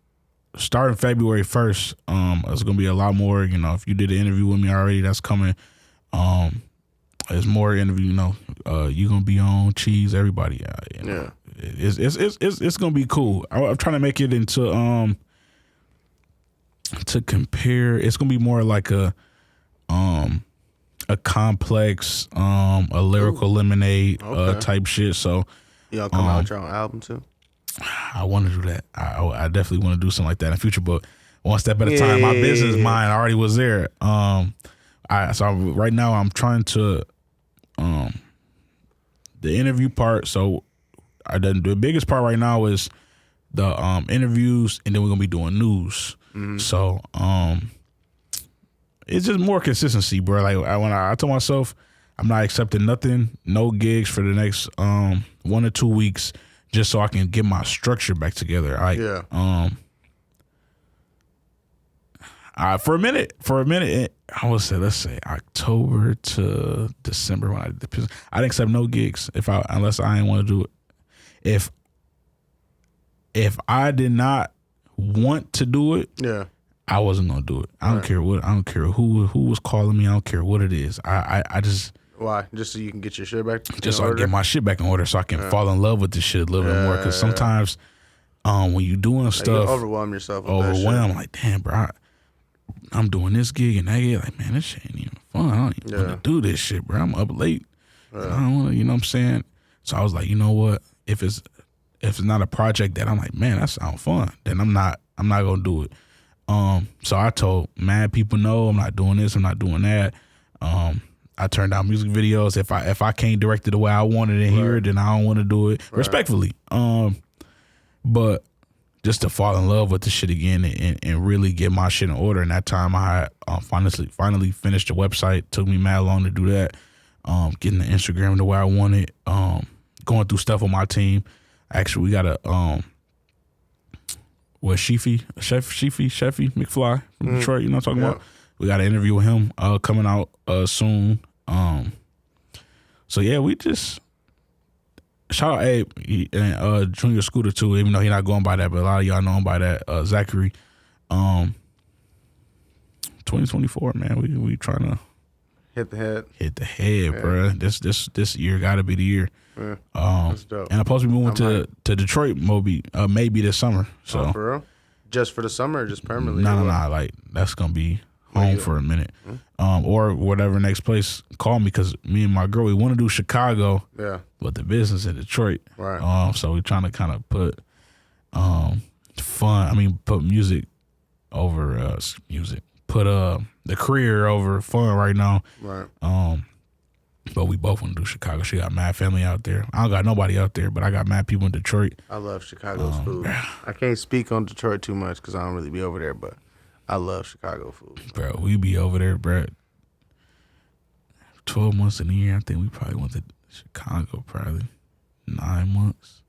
starting February 1st, it's gonna be a lot more. If you did an interview with me already, that's coming. There's more interview. You gonna be on Cheese, everybody. It's gonna be cool. I'm trying to make it into to compare. It's gonna be more like a complex, a lyrical lemonade type shit. So y'all come out with your own album too? I want to do that. I definitely want to do something like that in the future. But one step at a time. My business mind already was there. Right now I'm trying to the interview part. So the biggest part right now is the interviews, and then we're gonna be doing news. So it's just more consistency, bro. Like when I told myself I'm not accepting nothing, no gigs for the next 1 or 2 weeks, just so I can get my structure back together. For a minute, I would say, let's say October to December when I didn't accept no gigs unless I didn't want to do it. If I did not want to do it, I wasn't gonna do it. I don't care who was calling me. I don't care what it is. I just why? Just so you can get your shit back. Just so I can get my shit back in order, so I can fall in love with this shit a little bit more. Because sometimes, when you doing stuff, you overwhelm yourself. Like, damn, bro, I'm doing this gig and that gig. Like, man, this shit ain't even fun. I don't even want to do this shit, bro. I'm up late. I don't want to. You know what I'm saying? So I was like, you know what? If it's not a project that I'm like, man, that sounds fun, then I'm not gonna do it. So I told mad people, no, I'm not doing this, I'm not doing that. I turned down music videos. If I can't direct it the way I wanted it here, then I don't want to do it respectfully. But just to fall in love with the shit again and really get my shit in order. And that time I finally finished the website. Took me mad long to do that. Getting the Instagram the way I wanted. Going through stuff with my team. Actually, we got a Sheffy McFly from Detroit. You know what I'm talking about? We got an interview with him coming out soon. So yeah, we just shout out Abe and Junior Scooter too, even though he not going by that, but a lot of y'all know him by that. Zachary. 2024, man. We trying to hit the head, bro. This year gotta be the year. That's dope. And I'm supposed to be moving to Detroit maybe this summer. So for real? Just for the summer or just permanently? No. Like that's gonna be home for a minute. Or whatever next place call me, because me and my girl, we want to do Chicago. Yeah. But the business in Detroit. Right. So we're trying to kind of put put music over music. Put the career over fun right now. Right. But we both want to do Chicago. She got mad family out there. I don't got nobody out there, but I got mad people in Detroit. I love Chicago's food. I can't speak on Detroit too much because I don't really be over there, but I love Chicago food. Bro, we be over there, bro. 12 months in a year. I think we probably went to Chicago probably 9 months.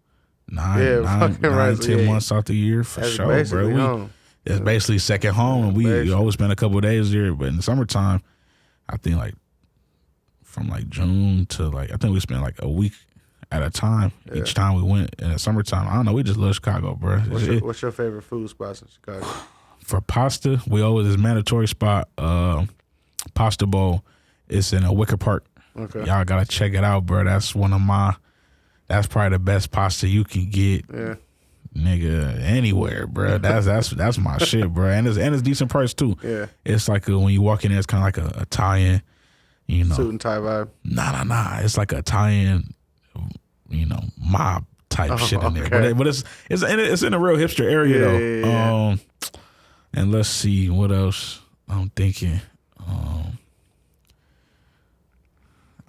10 months out the year for That's sure, bro. Home. It's basically second home, and we always spend a couple of days there. But in the summertime, I think from June to I think we spent a week at a time. Each time we went in the summertime. I don't know. We just love Chicago, bro. What's your favorite food spots in Chicago? For pasta, we always this mandatory spot. Pasta Bowl. It's in a Wicker Park. Okay. Y'all gotta check it out, bro. That's that's probably the best pasta you can get. Yeah. Nigga, anywhere, bro. That's my shit, bro. And it's decent price too. Yeah. It's like when you walk in there, it's kind of like a Italian, you know. Suit and tie vibe. Nah. It's like a Italian, you know, mob type shit in there. Okay. But it's in a real hipster area though. Yeah. And let's see what else I'm thinking.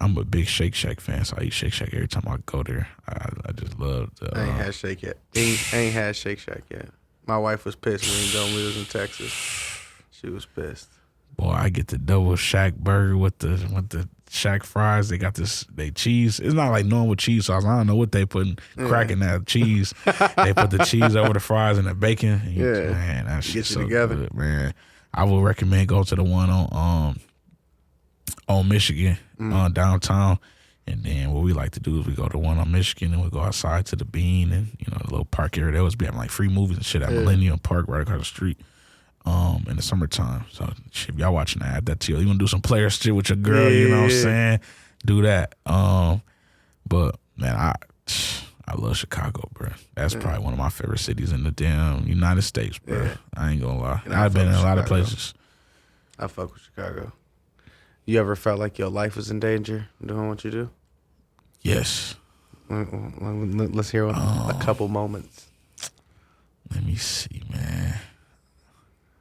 I'm a big Shake Shack fan, so I eat Shake Shack every time I go there. I just love the... I ain't had Shake yet. I ain't had Shake Shack yet. My wife was pissed when we was in Texas. She was pissed. Boy, I get the double Shack burger with the Shack fries. They got they cheese. It's not like normal cheese sauce. I don't know what they putting cracking that cheese. They put the cheese over the fries and the bacon. And man, that shit's so together. Good, man. I would recommend go to the one on Michigan, downtown. And then what we like to do is we go to one on Michigan and we go outside to the Bean and, you know, the little park area. They always be having like free movies and shit at Millennium Park right across the street in the summertime. So if y'all watching that, add that to you. You want to do some player shit with your girl, you know what I'm saying? Do that. But, man, I love Chicago, bro. That's probably one of my favorite cities in the damn United States, bro. Yeah. I ain't gonna lie. I've been in a lot of places. I fuck with Chicago. You ever felt like your life was in danger doing what you do? Yes. Let's hear a couple moments. Let me see, man.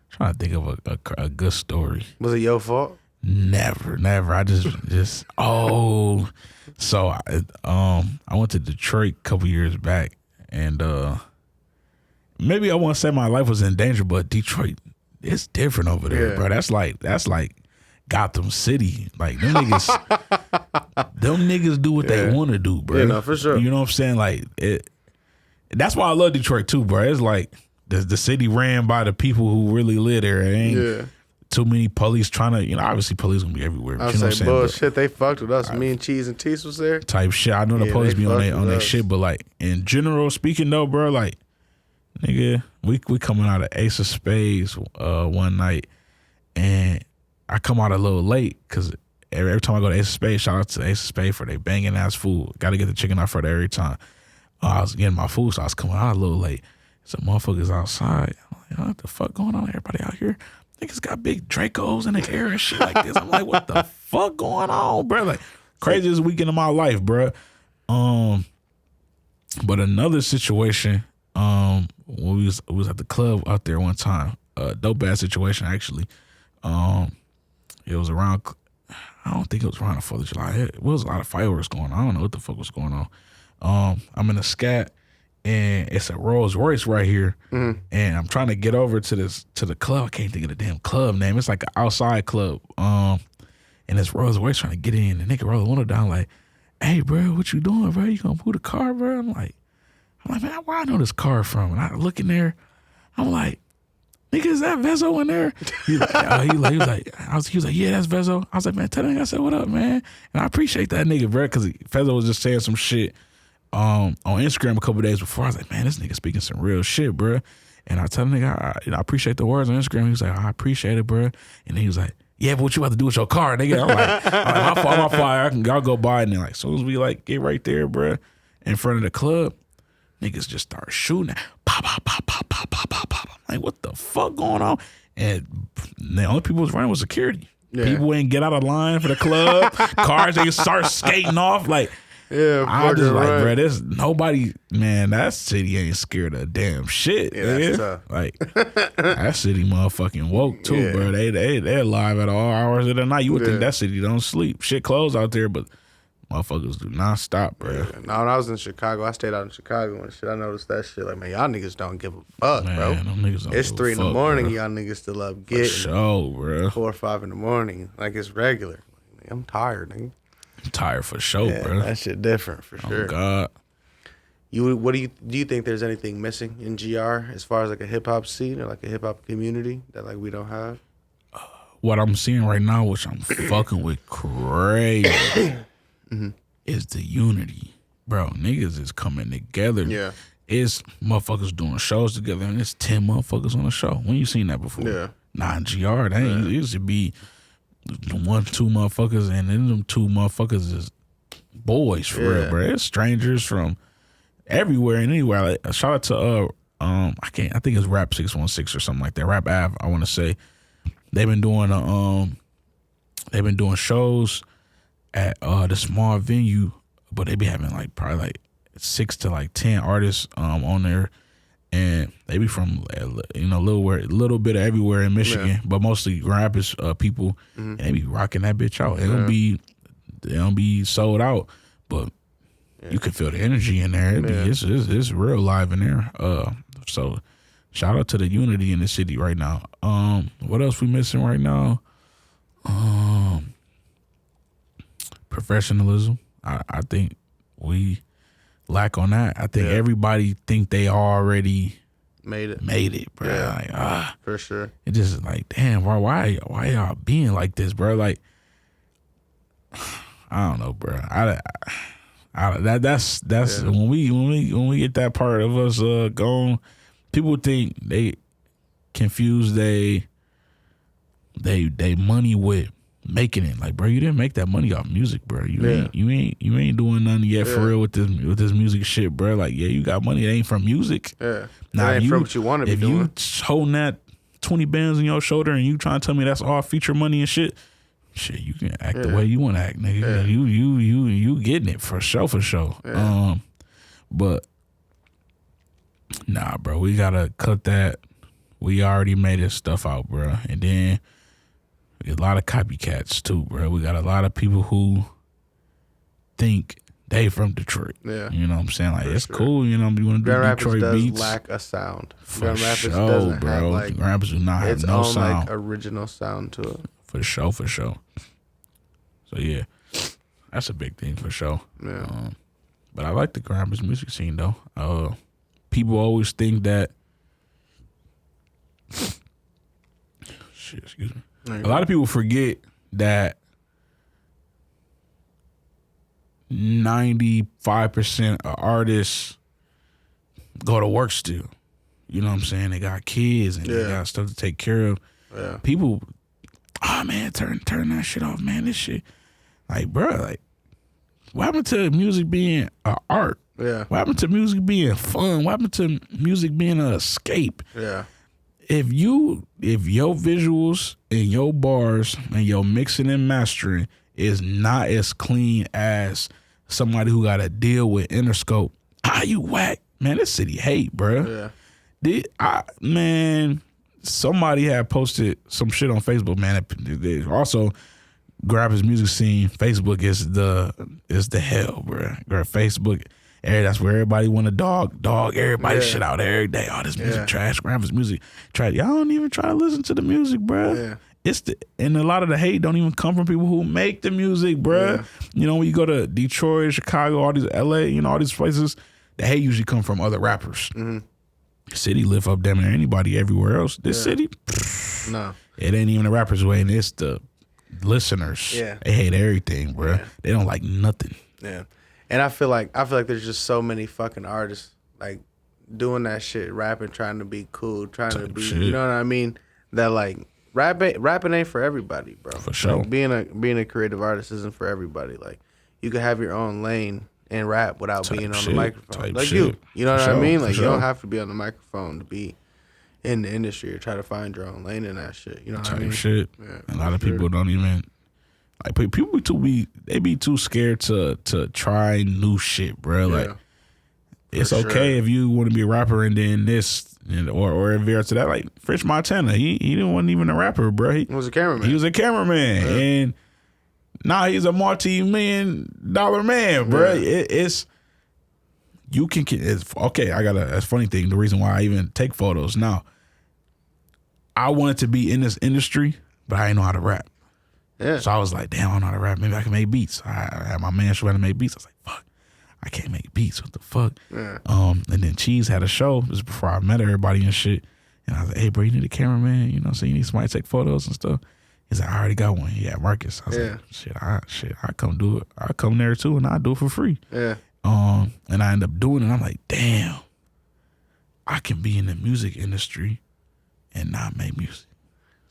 Trying to think of a good story. Was it your fault? Never. I just So I went to Detroit a couple years back, and maybe I won't say my life was in danger, but Detroit, it's different over there, bro. That's like Gotham City. Like them niggas do what they want to do, bro. Yeah, no, for sure. You know what I'm saying? Like that's why I love Detroit too, bro. It's like the city ran by the people who really live there. It ain't too many police trying to, you know, obviously police gonna be everywhere. I was saying, bullshit, they fucked with us. Me and Cheese and Tease was there. Type shit. I know the police be on that shit, but like in general speaking though, bro, like nigga, we coming out of Ace of Spades one night, and I come out a little late because every time I go to Ace of Spades, shout out to Ace of Spades for they banging ass food. Got to get the chicken Alfredo every time. I was getting my food, so I was coming out a little late. Some motherfuckers outside. I'm like, what the fuck going on? Everybody out here, niggas got big Dracos in the air and shit like this. I'm like, what the fuck going on, bro? Like craziest weekend of my life, bro. But another situation, when we was at the club out there one time, dope ass situation actually. It was around, I don't think it was around the 4th of July. It was a lot of fireworks going on. I don't know what the fuck was going on. I'm in a scat, and it's a Rolls Royce right here. Mm-hmm. And I'm trying to get over to the club. I can't think of the damn club name. It's like an outside club. And it's Rolls Royce trying to get in. The nigga roll the window down like, hey, bro, what you doing, bro? You gonna move the car, bro? I'm like, man, where I know this car from? And I look in there. I'm like, nigga, is that Vezo in there? He was like, yeah, that's Vezo. I was like, man, tell that nigga I said, what up, man? And I appreciate that nigga, bro, because Vezo was just saying some shit on Instagram a couple days before. I was like, man, this nigga speaking some real shit, bro. And I tell the nigga, I appreciate the words on Instagram. He was like, I appreciate it, bro. And then he was like, yeah, but what you about to do with your car, nigga? I'm like, my fault. Y'all go by. And then, like, as soon as we, like, get right there, bro, in front of the club, niggas just start shooting. Pop, pop, pop, pop, pop, pop, pop, pop. I'm like, what the fuck going on? And the only people was running was security. Yeah. People ain't get out of line for the club. Cars, they start skating off. Like, yeah, I just like, bro, there's nobody, man, that city ain't scared of damn shit. Yeah, that's tough. Like, that city motherfucking woke too, bro. They're alive at all hours of the night. You would think that city don't sleep. Shit closed out there, but motherfuckers do not stop, bro. Yeah. No, when I was in Chicago, I stayed out in Chicago and shit. I noticed that shit. Like, man, y'all niggas don't give a fuck, man, bro. Them niggas don't it's give 3 a in the fuck, morning, bro. y'all niggas still up getting. For sure, bro. 4 or 5 in the morning. Like, it's regular. Like, I'm tired, nigga. I'm tired for sure, bro. That shit different for sure. Oh, God. Do you think there's anything missing in GR as far as like a hip hop scene or like a hip hop community that like we don't have? What I'm seeing right now, which I'm fucking with crazy, is the unity, bro. Niggas is coming together. Yeah, it's motherfuckers doing shows together, and it's 10 motherfuckers on a show. When you seen that before? Yeah, nah, in GR, that ain't. It used to be 1, 2 motherfuckers, and then them 2 motherfuckers is boys for real, bro. It's strangers from everywhere and anywhere. Like, shout out to I think it's Rap 616 or something like that. Rap Ave, I want to say. They've been doing shows at the small venue, but they be having like probably like 6 to 10 artists on there, and they be from a little bit of everywhere in Michigan, but mostly rappers people, and they be rocking that bitch out. They don't be sold out, but you can feel the energy in there. It's real live in there. So shout out to the unity in the city right now. What else we missing right now? Professionalism. I think we lack on that. I think everybody think they already made it, bro. Yeah, like, for sure. It just like, damn, bro, why y'all being like this, bro? Like, I don't know, bro. That's when we get that part of us going, people think they confuse they money with making it. Like, bro, you didn't make that money off music, bro. You ain't doing nothing yet for real with this music shit, bro. Like, yeah, you got money. It ain't from music. Yeah. Now, it ain't from what you want to be doing. If you holding that 20 bands on your shoulder and you trying to tell me that's all feature money and shit, you can act the way you want to act, nigga. Yeah. You getting it for sure. Yeah. But nah, bro, we gotta cut that. We already made this stuff out, bro. And then we got a lot of copycats too, bro. We got a lot of people who think they from Detroit. Yeah. You know what I'm saying? Like, it's cool, you know, you want to do Detroit does beats. Lack a sound. For sure, bro. Grand Rapids do not have no sound. Like, original sound to it. For sure. So, yeah, that's a big thing for sure. Yeah. But I like the Grand Rapids music scene, though. People always think that... excuse me. A lot of people forget that 95% of artists go to work still. You know what I'm saying? They got kids and they got stuff to take care of. Yeah. People, oh man, turn that shit off, man. This shit, like, bro, like, what happened to music being an art? Yeah. What happened to music being fun? What happened to music being an escape? Yeah. If your visuals and your bars and your mixing and mastering is not as clean as somebody who got to deal with Interscope, you whack, man. This city hate, bro. Yeah. Somebody had posted some shit on Facebook, man. Also, grab his music scene. Facebook is the hell, bro. Facebook. That's where everybody want to dog everybody shit out every day. Oh, this music trash. Grab his music trash. Y'all don't even try to listen to the music, bro. Yeah. And a lot of the hate don't even come from people who make the music, bro. Yeah. You know, when you go to Detroit, Chicago, all these LA, you know, all these places, the hate usually come from other rappers. Mm-hmm. The city lift up damn near anybody everywhere else. This city, no, it ain't even the rappers' way, and it's the listeners. Yeah, they hate everything, bro. Yeah. They don't like nothing. Yeah, and I feel like there's just so many fucking artists like doing that shit, rapping, trying to be cool, trying to be, you know what I mean? That like rapping ain't for everybody, bro. For sure. Like, being a creative artist isn't for everybody. Like, you can have your own lane and rap without being on the microphone. Like you know what I mean? Like, you don't have to be on the microphone to be in the industry or try to find your own lane in that shit. You know what I mean? Shit. Yeah, a lot of people don't even like. People be too scared to try new shit, bro. Like, it's okay if you want to be a rapper and then this or veer to that. Like French Montana, he wasn't even a rapper, bro. He was a cameraman. He was a cameraman, and now he's a multi-million-dollar man, bro. Yeah. It's okay. I got a funny thing. The reason why I even take photos now, I wanted to be in this industry, but I didn't know how to rap. Yeah. So I was like, damn, I don't know how to rap. Maybe I can make beats. I had my man show how to make beats. I was like, fuck, I can't make beats. What the fuck? Yeah. And then Cheese had a show. This was before I met everybody and shit. And I was like, hey, bro, you need a cameraman. You know what I'm saying? You need somebody to take photos and stuff. He's like, I already got one. Yeah, Marcus. I was like, shit, I come do it. I come there too, and I do it for free. Yeah. And I end up doing it. I'm like, damn, I can be in the music industry and not make music.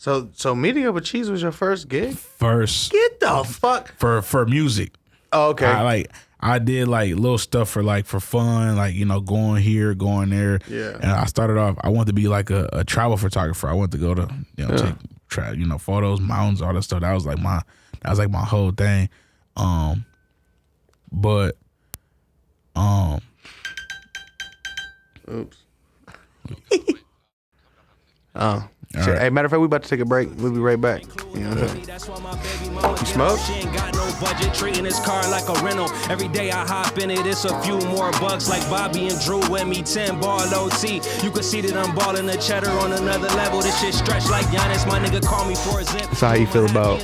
So Meeting Up with Cheese was your first gig? First. Get the fuck For music. Oh, okay. I did like little stuff for fun, like, you know, going here, going there. Yeah. And I started off, I wanted to be like a travel photographer. I wanted to go to, you know, take photos, mountains, all that stuff. That was like my whole thing. Oops. Oh. Shit. Right. Hey, matter of fact, we about to take a break. We'll be right back. You know what I'm saying? You smoke? She ain't got no budget, treating this car like a rental. Every day I hop in it, it's a few more bucks. Like Bobby and Drew with me, 10 ball OT. You can see that I'm balling the cheddar on another level. This shit stretch like Giannis. My nigga call me for a zip. So how you feel about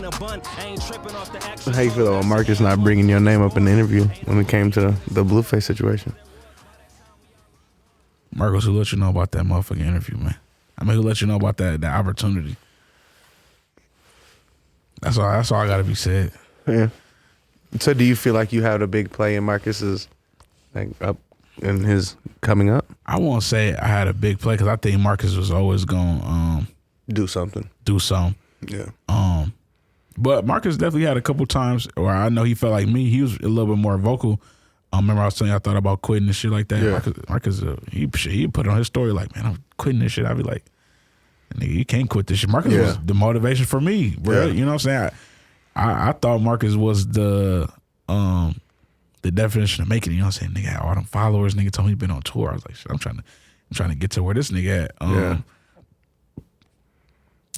Marcus not bringing your name up in the interview when it came to the Blueface situation? Marcus, who let you know about that motherfucking interview, man? I mean, who let you know about that opportunity? That's all I gotta be said. Yeah. So do you feel like you had a big play in Marcus's like up in his coming up? I won't say I had a big play because I think Marcus was always gonna do something. Yeah. But Marcus definitely had a couple times where I know he felt like me. He was a little bit more vocal. Remember I was telling you I thought about quitting and shit like that. Yeah. Marcus, he put it on his story like, man, I'm quitting this shit. I'd be like, nigga, you can't quit this shit. Marcus was the motivation for me, bro. Yeah. You know what I'm saying? I thought Marcus was the definition of making it. You know what I'm saying? Nigga had all them followers. Nigga told me he been on tour. I was like, shit, I'm trying to get to where this nigga at.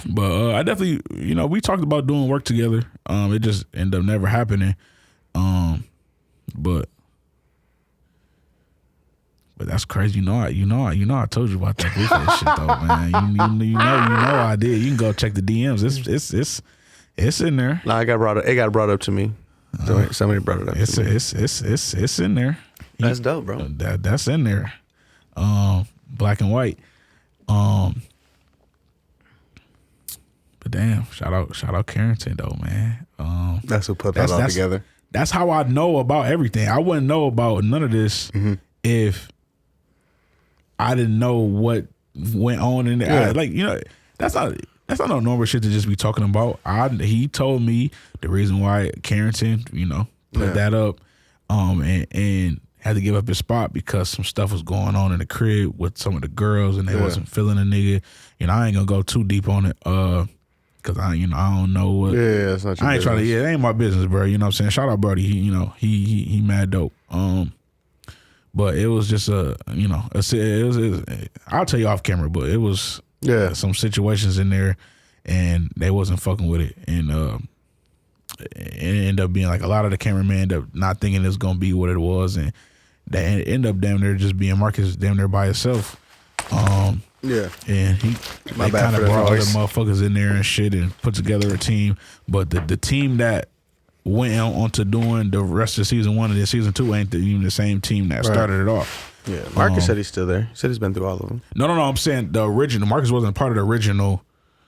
But I definitely, you know, we talked about doing work together. It just ended up never happening. But that's crazy. You know, I told you about that Blueface shit though, man. You know, I did. You can go check the DMs. It's in there. No, it got brought up to me. Somebody brought it up. It's in there. That's dope, bro. That's in there. Black and white. But damn, shout out Carrington though, man. That's who put that all together. That's how I know about everything. I wouldn't know about none of this if I didn't know what went on in there. Yeah. That's not no normal shit to just be talking about. He told me the reason why Carrington, put that up, and had to give up his spot because some stuff was going on in the crib with some of the girls and they wasn't feeling a nigga. I ain't gonna go too deep on it, cause I don't know what. Yeah, that's not your I ain't business. trying to. Yeah, it ain't my business, bro. You know what I'm saying? Shout out, Brody. He mad dope. But it was just it was I'll tell you off camera, but it was some situations in there, and they wasn't fucking with it, and it ended up being like a lot of the cameramen ended up not thinking it's gonna be what it was, and they end up damn near just being Marcus damn near by himself. And they kind of brought other motherfuckers in there and shit and put together a team, but the team that went on to doing the rest of season 1 and then season 2 ain't even the same team that started it off. Yeah, Marcus said he's still there. He said he's been through all of them. No, I'm saying the original. Marcus wasn't part of the original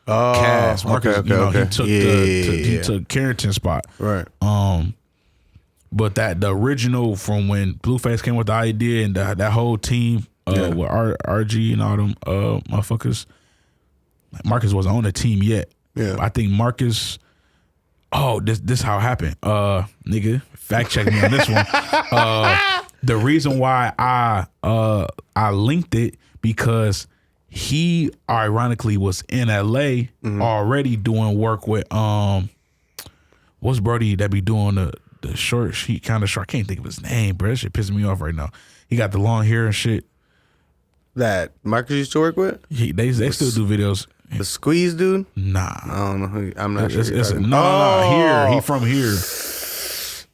cast. Marcus, he took Carrington's spot. Right. But the original from when Blueface came with the idea and that whole team with RG and all them motherfuckers, Marcus wasn't on the team yet. Yeah. I think Marcus. Oh, this how it happened. Nigga, fact check me on this one. The reason why I linked it because he ironically was in LA already doing work with what's Brody that be doing the short kind of short. I can't think of his name, bro. That shit pissing me off right now. He got the long hair and shit. That Marcus used to work with? They still do videos. The Squeeze dude? Nah. I don't know who. I'm not sure. No, here. He from here.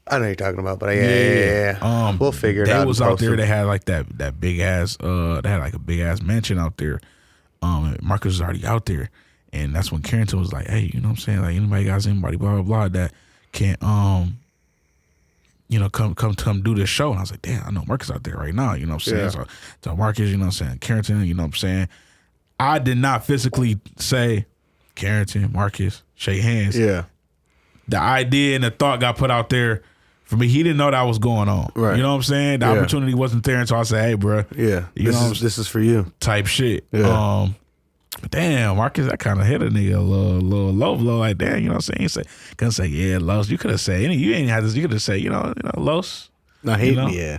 I know you're talking about, but yeah. We'll figure it out. They was out there. They had like that big ass. They had like a big ass mansion out there. Marcus was already out there, and that's when Carrington was like, "Hey, you know what I'm saying? Like anybody got anybody, blah blah blah, that can come do this show." And I was like, "Damn, I know Marcus out there right now." You know what I'm saying? So Marcus, you know what I'm saying? Carrington, you know what I'm saying? I did not physically say Carrington, Marcus, shake hands. Yeah. The idea and the thought got put out there for me. He didn't know that was going on. Right. You know what I'm saying? The opportunity wasn't there until I said, "Hey, bro, this is for you." Type shit. Yeah. damn, Marcus, that kind of hit a nigga a little low blow. Like, damn, you know what I'm saying? Couldn't say, yeah, Los. You could have said, you ain't had this. You could have said, you know, Los. No, yeah.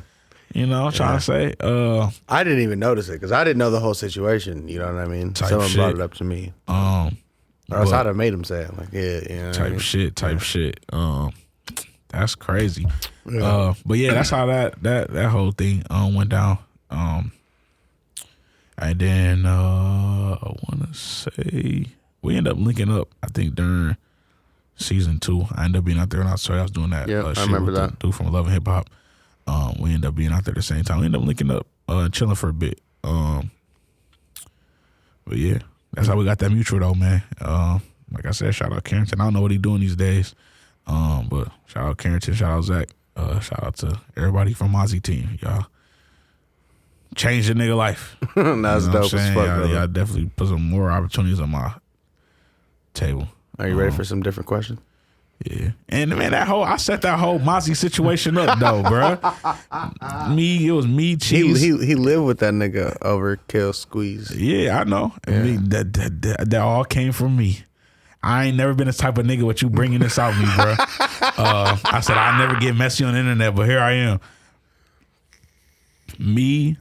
You know, I'm trying to say. I didn't even notice it because I didn't know the whole situation. You know what I mean? Someone brought it up to me. Or else I'd have made him say it. Like, yeah, you know type shit. That's crazy. Yeah. But yeah, that's how that whole thing went down. And then I want to say we ended up linking up. I think during season 2, I ended up being out there, and I was doing that. Yeah, shit I remember with that the dude from Love and Hip Hop. We ended up being out there at the same time. We ended up linking up, chilling for a bit. But yeah, that's how we got that mutual though, man. Like I said, shout out Carrington. I don't know what he doing these days. But shout out Carrington, shout out Zach, shout out to everybody from Mozzie team, y'all. Changed the nigga life. That's dope as fuck, y'all definitely put some more opportunities on my table. Are you ready for some different questions? Yeah. And man, I set that whole Mozzie situation up though, bro. It was me, Cheese. He lived with that nigga Overkill Squeeze. Yeah, I know. Yeah. That all came from me. I ain't never been this type of nigga with you bringing this out me, bro. I said I never get messy on the internet, but here I am. Me,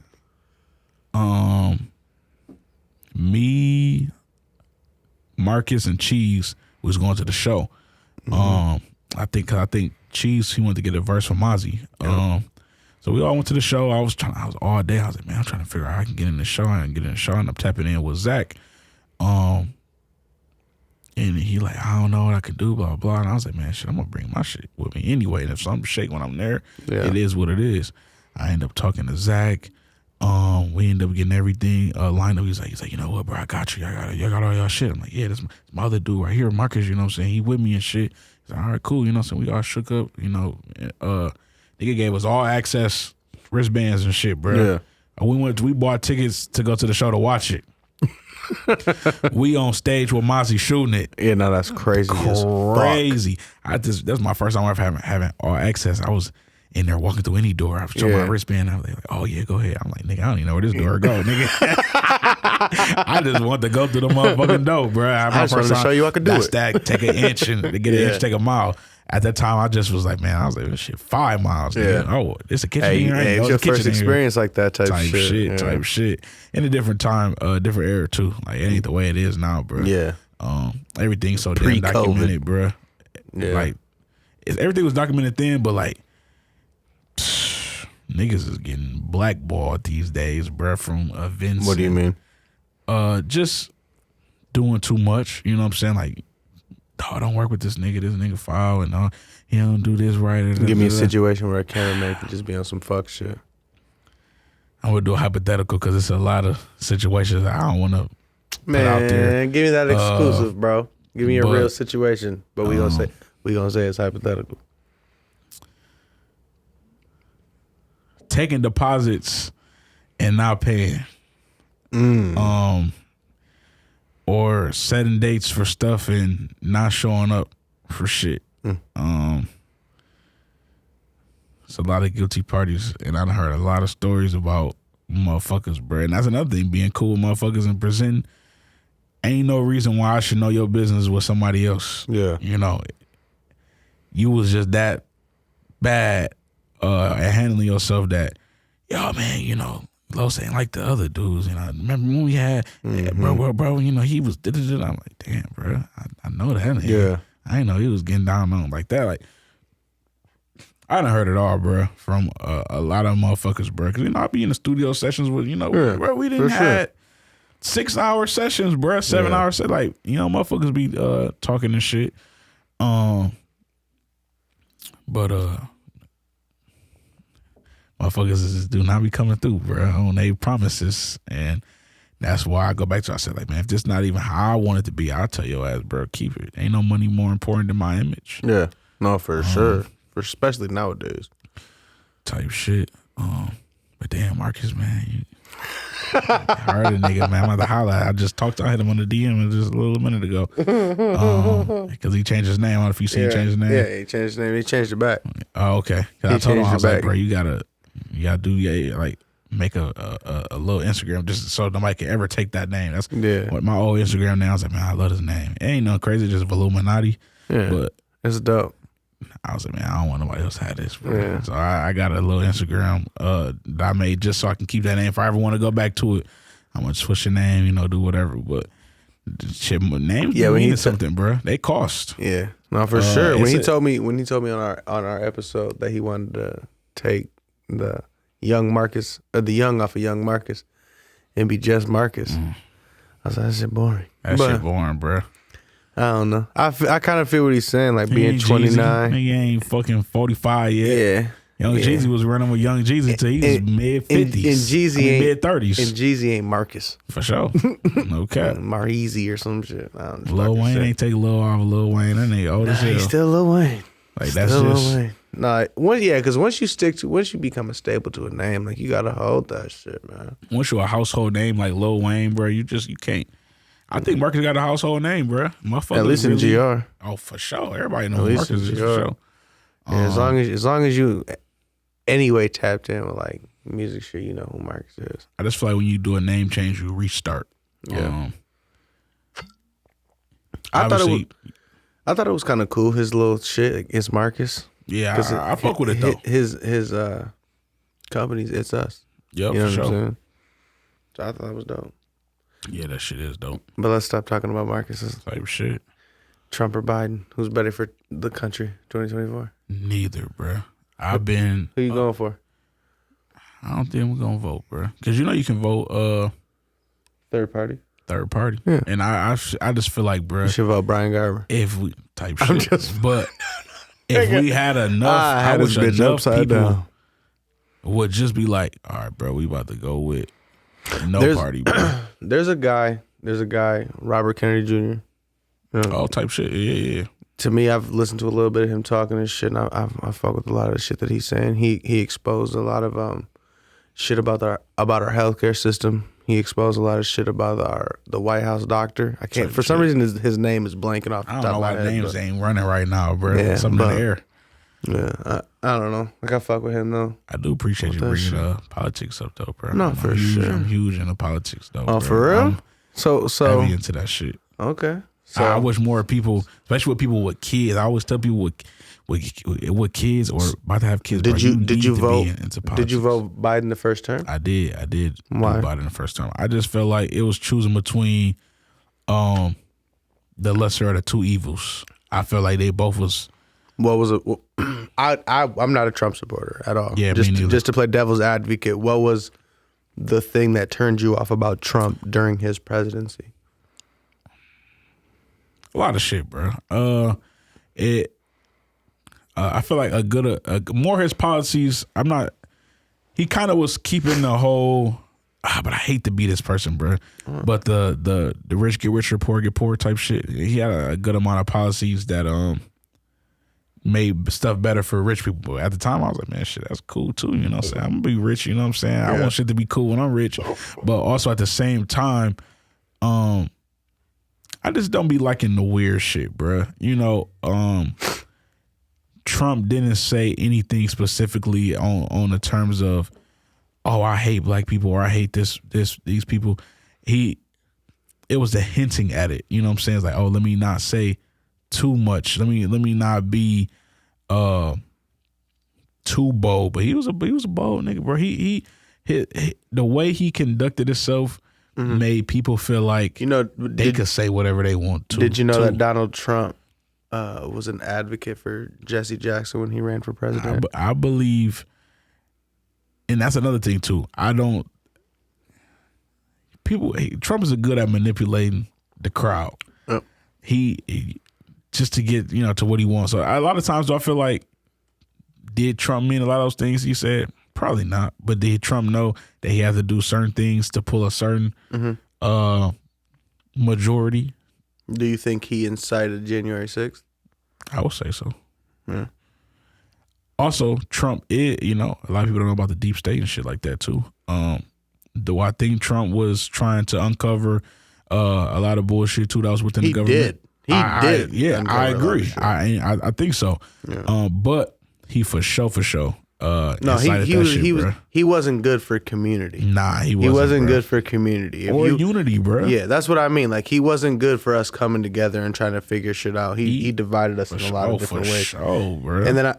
Marcus, and Cheese was going to the show. I think Cheese, he wanted to get a verse from Mozzie. So we all went to the show. I was all day. I was like, man, I'm trying to figure out how I can get in the show. And I'm tapping in with Zach. And he like, I don't know what I could do, blah, blah. And I was like, man, shit, I'm going to bring my shit with me anyway. And if something shake when I'm there, it is what it is. I end up talking to Zach. We end up getting everything lined up. He's like, you know what, bro, I got you. Y'all got all y'all shit. I'm like, yeah, this my other dude right here, Marcus, you know what I'm saying? He with me and shit. He's like, all right, cool. You know what I'm saying? We all shook up, you know. Nigga gave us all access wristbands and shit, bro. Yeah. We bought tickets to go to the show to watch it. We on stage with Mozzie shooting it. Yeah, no, that's crazy. Crazy. That's my first time ever having all access. I was in there walking through any door. I was showing my wristband. I was like, oh yeah, go ahead. I'm like, nigga, I don't even know where this door go, nigga. I just want to go through the motherfucking door, bro. I just wanted to show you I could do it. Take an inch and to get an inch, take a mile. At that time, I just was like, man, I was like, this shit 5 miles. Nigga. Oh, it's a kitchen here. Hey, it's your first experience like that type shit. Type shit. In a different time, different era too. Like, it ain't the way it is now, bro. Yeah. Everything's so damn documented, bro. Yeah. Like, everything was documented then, but like, niggas is getting blackballed these days, bro, from events. What do you mean? Just doing too much. You know what I'm saying? Like, oh, don't work with this nigga foul, and he don't do this right. Give me a situation where a cameraman can just be on some fuck shit. I would do a hypothetical because it's a lot of situations that I don't want to put out there. Man, give me that exclusive, bro. Give me a real situation, but we gonna say it's hypothetical. Taking deposits and not paying. Or setting dates for stuff and not showing up for shit. It's a lot of guilty parties, and I done heard a lot of stories about motherfuckers, bro. And that's another thing, being cool with motherfuckers in prison. Ain't no reason why I should know your business with somebody else. Yeah. You know, you was just that bad at handling yourself that, yo, man, you know, Los ain't like the other dudes, you know. Remember when we had, bro, you know, he was, I'm like, damn, bro, I know that. Yeah. I didn't know he was getting down on like that. Like, I done heard it all, bro, from a lot of motherfuckers, bro. Because, you know, I be in the studio sessions with, you know, bro, we didn't have 6-hour sessions, bro, 7-hour sessions. Like, you know, motherfuckers be talking and shit. But motherfuckers do not be coming through, bro, on their promises. And that's why I go back to, I said, like, man, if this not even how I want it to be, I'll tell your ass, bro, keep it. Ain't no money more important than my image. Yeah, no, for sure. Especially nowadays. Type shit. But damn, Marcus, man, you heard a nigga, man. I'm about to holler. I just hit him on the DM just a little minute ago. Because he changed his name. I don't know if you see he changed his name. Yeah, he changed his name. He changed it back. Oh, okay. I told him, I was like, bro, you gotta do, like, make a little Instagram just so nobody can ever take that name. That's what my old Instagram now. I was like, man, I love this name. It ain't nothing crazy, just Illuminati. Yeah, but it's dope. I was like, man, I don't want nobody else to have this, bro. Yeah. So I got a little Instagram that I made just so I can keep that name. If I ever want to go back to it, I'm gonna switch the name, do whatever. But shit, names mean something, bro. They cost. Yeah, no, for sure. When he told me on our episode that he wanted to take the young Marcus, or the young off of young Marcus, and be just Marcus, I was like, that shit boring. Shit boring, bro. I don't know. I kind of feel what he's saying, like being 29. He ain't fucking 45 yet. Yeah. Young Jeezy was running with Young Jeezy till he was mid-50s. And Jeezy ain't mid-30s. And Jeezy ain't Marcus. For sure. Okay. Marheezy or some shit. I don't know. Lil Wayne ain't take Lil off of Lil Wayne. That nigga old as hell. He's still Lil Wayne. Like, that's still just... Lil Wayne. Nah, because once you become a staple to a name, like, you gotta hold that shit, man. Once you're a household name like Lil Wayne, bro, you can't. I think Marcus got a household name, bro. At least in GR. Oh, for sure. Everybody knows Marcus is for sure. Yeah, as long as you anyway tapped in with like music shit, you know who Marcus is. I just feel like when you do a name change, you restart. Yeah. I thought it was kind of cool, his little shit against Marcus. Yeah, I fuck with it though. His company's It's Us. Yep, you know for what I'm sure. saying? So I thought that was dope. Yeah, that shit is dope. But let's stop talking about Marcus's type shit. Trump or Biden? Who's better for the country 2024? Neither, bro. Who you going for? I don't think we're gonna vote, bro. Because you can vote third party. Yeah. And I just feel like, bro, you should vote Brian Garber. If we type shit. But if we had enough, I wish enough people would just be like, all right, bro, we about to go with party, bro. There's a guy, Robert Kennedy Jr. All type shit. Yeah. To me, I've listened to a little bit of him talking and shit, and I fuck with a lot of the shit that he's saying. He exposed a lot of shit about our healthcare system. He exposed a lot of shit about the White House doctor. I can't, for some reason, his name is blanking off the top of my head. I don't know why names ain't running right now, bro. Yeah, something in the air. Yeah, I don't know. Like, I fuck with him, though. I do appreciate you bringing politics up, though, bro. No, for sure. I'm huge into politics, though. Oh, bro. For real? So heavy into that shit. Okay. So I wish more people, especially with people with kids. I always tell people with kids or about to have kids. Did you vote? Did you vote Biden the first term? I did. Why? Vote Biden the first term. I just felt like it was choosing between the lesser of the two evils. I felt like they both was. What was it? I'm not a Trump supporter at all. Yeah, me neither. Just to play devil's advocate, what was the thing that turned you off about Trump during his presidency? A lot of shit, bro. I feel like more his policies. He kind of was keeping the whole. But I hate to be this person, bro. But the rich get richer, poor get poor type shit. He had a good amount of policies that made stuff better for rich people. But at the time, I was like, man, shit, that's cool too. You know what I'm saying? I'm gonna be rich. You know what I'm saying? Yeah. I want shit to be cool when I'm rich. But also at the same time, I just don't be liking the weird shit, bro. Trump didn't say anything specifically on the terms of, oh, I hate black people or I hate these people. It was the hinting at it. You know what I'm saying? It's like, oh, let me not say too much. Let me not be too bold. But he was a bold nigga, bro. He the way he conducted himself made people feel like they could say whatever they want to. Did you know that Donald Trump was an advocate for Jesse Jackson when he ran for president? I believe, and that's another thing too. Trump is good at manipulating the crowd. Yep. He just to get to what he wants. So a lot of times, do I feel like, did Trump mean a lot of those things he said? Probably not. But did Trump know that he had to do certain things to pull a certain majority? Do you think he incited January 6th? I would say so. Yeah. Also, Trump is, a lot of people don't know about the deep state and shit like that too. Do I think Trump was trying to uncover a lot of bullshit too that was within the government? He did. Yeah, I agree. I think so. Yeah. But he for sure No, he wasn't good for community. Nah, he wasn't good for community. Or unity, bro. Yeah, that's what I mean. Like, he wasn't good for us coming together and trying to figure shit out. He divided us in a lot of different ways. Sure, bro. And then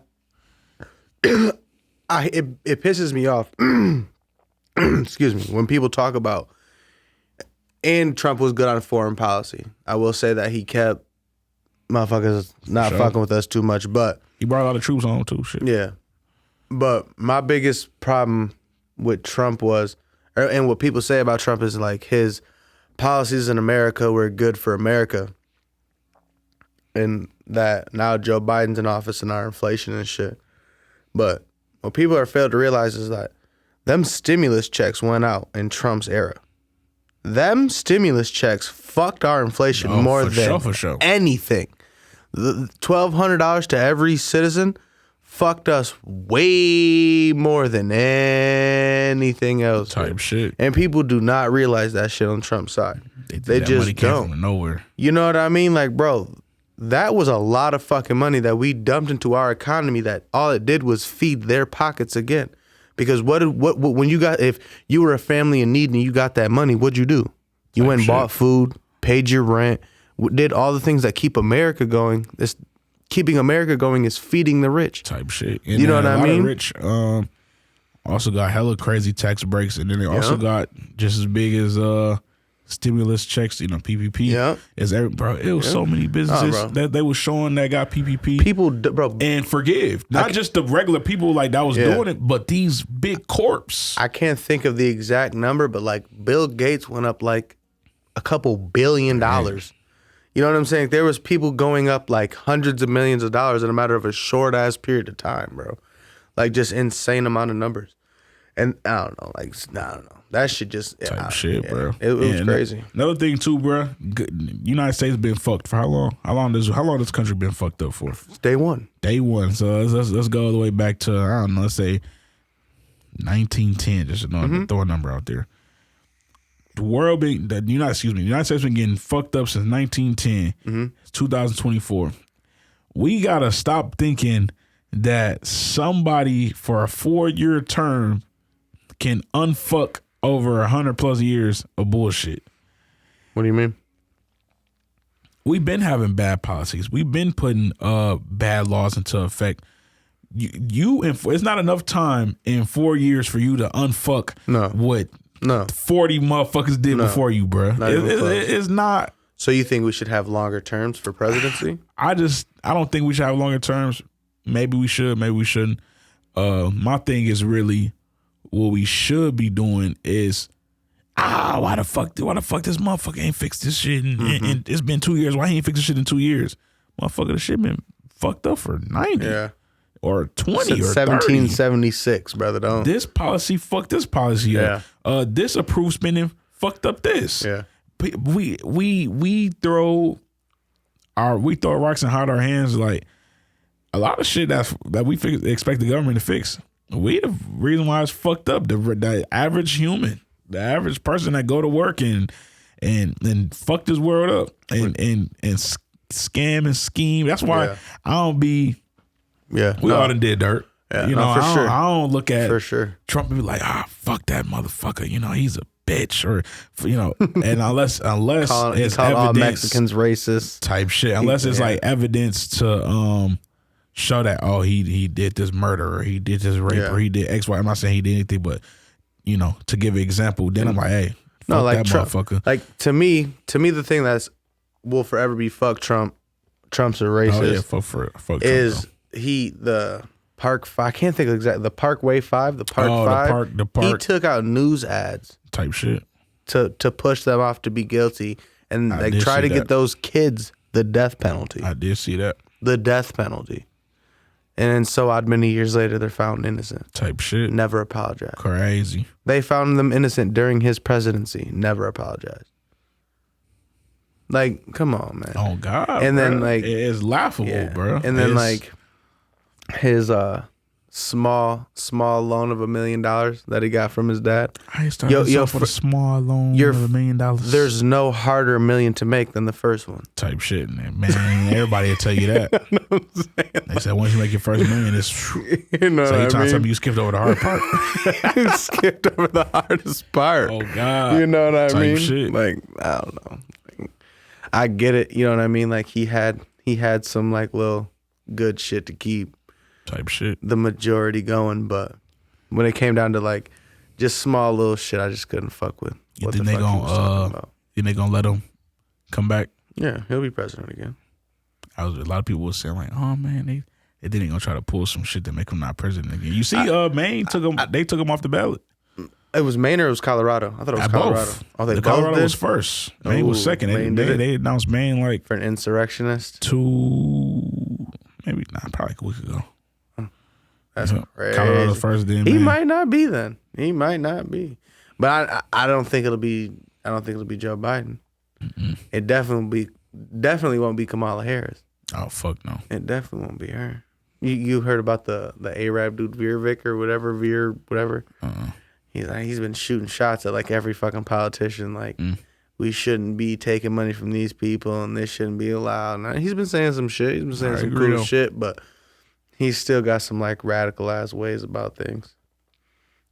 it pisses me off. Excuse me, when people talk about, and Trump was good on foreign policy. I will say that he kept motherfuckers not fucking with us too much, but he brought a lot of troops home too. Shit. Yeah. But my biggest problem with Trump was, and what people say about Trump is like his policies in America were good for America. And that now Joe Biden's in office and our inflation and shit. But what people are failed to realize is that them stimulus checks went out in Trump's era. Them stimulus checks fucked our inflation more than anything. The $1,200 to every citizen fucked us way more than anything else. Type shit. And people do not realize that shit on Trump's side. They just money came don't. From nowhere. You know what I mean? Like, bro, that was a lot of fucking money that we dumped into our economy that all it did was feed their pockets again. Because when you got, if you were a family in need and you got that money, what'd you do? You went and bought food, paid your rent, did all the things that keep America going. This keeping America going is feeding the rich. Type shit. And you know what I mean? Rich also got hella crazy tax breaks, and then they also got just as big as stimulus checks, PPP. Yeah. It was so many businesses that they were showing that got PPP. People, bro. And forgive. Not just the regular people like that was doing it, but these big corps. I can't think of the exact number, but like Bill Gates went up like a couple $1 billion. You know what I'm saying? There was people going up like hundreds of millions of dollars in a matter of a short ass period of time, bro. Like just insane amount of numbers. And I don't know, that shit just type shit, bro. It was crazy. Another thing too, bro. United States been fucked for how long? How long this country been fucked up for? Day one. So let's go all the way back to, I don't know, let's say 1910. Just throw a number out there. The United States been getting fucked up since 1910. It's 2024. We gotta stop thinking that somebody for a 4-year term can unfuck over 100+ years of bullshit. What do you mean? We've been having bad policies. We've been putting bad laws into effect. It's not enough time in 4 years for you to unfuck what 40 motherfuckers did before you, bro. It's not. So you think we should have longer terms for presidency? I don't think we should have longer terms. Maybe we should, maybe we shouldn't. My thing is really what we should be doing is, why the fuck this motherfucker ain't fixed this shit? And it's been 2 years. Why he ain't fixed this shit in 2 years? Motherfucker, the shit been fucked up for 90 or 20 Since or 1776, brother. Don't. This policy fucked this policy up. This approved spending fucked up this. Yeah. We throw rocks and hide our hands like a lot of shit that we expect the government to fix. We the reason why it's fucked up. The average human, the average person that go to work and fuck this world up and scam and scheme. That's why I don't be. Yeah, we all done did dirt. Yeah, I don't look at for sure. Trump and be like, fuck that motherfucker. He's a bitch, or and unless it's call all evidence, Mexicans racist type shit. Unless it's like evidence to show that he did this murder or he did this rape or he did X, Y. I'm not saying he did anything, but to give an example, then I'm like, hey, fuck that Trump, motherfucker. Like to me, the thing that's will forever be fuck Trump. Trump's a racist. Fuck is Trump, the Park 5, I can't think of exactly, the Parkway 5, the Park 5. The park. He took out news ads type shit to push them off to be guilty and try to get those kids the death penalty. I did see that. The death penalty. And then so odd many years later, they're found innocent. Type shit. Never apologized. Crazy. They found them innocent during his presidency. Never apologized. Like, come on, man. Oh, God. And bro. then, like, it's laughable, bro. And then, like, his small loan of $1 million that he got from his dad. I started for a small loan of $1 million. There's no harder million to make than the first one. Type shit, man. Everybody will tell you that. You know what I'm saying? They said once you make your first million, it's you know. So you trying to tell me you skipped over the hard part? You skipped over the hardest part. Oh God. You know what I mean? Shit. Like, I don't know. I get it. You know what I mean? Like he had some like little good shit to keep. Type shit. The majority going, but when it came down to like just small little shit, I just couldn't fuck with. You think they gonna let him come back? Yeah, he'll be president again. A lot of people were saying like, oh man, they then gonna try to pull some shit to make him not president again. You see, Maine took him. They took him off the ballot. It was Maine or it was Colorado? I thought it was Colorado. Both. Oh, they Colorado did? was first. Maine was second. They announced Maine like for an insurrectionist. Probably a week ago. That's crazy. Colorado first. Then he might not be then. He might not be. But I don't think it'll be. I don't think it'll be Joe Biden. Mm-mm. It definitely won't be Kamala Harris. Oh fuck no. It definitely won't be her. You heard about the Arab dude Veervik or whatever whatever. He's been shooting shots at like every fucking politician. Like we shouldn't be taking money from these people and this shouldn't be allowed. Now, he's been saying some shit. He's been saying some cool shit, but he's still got some like radical ass ways about things.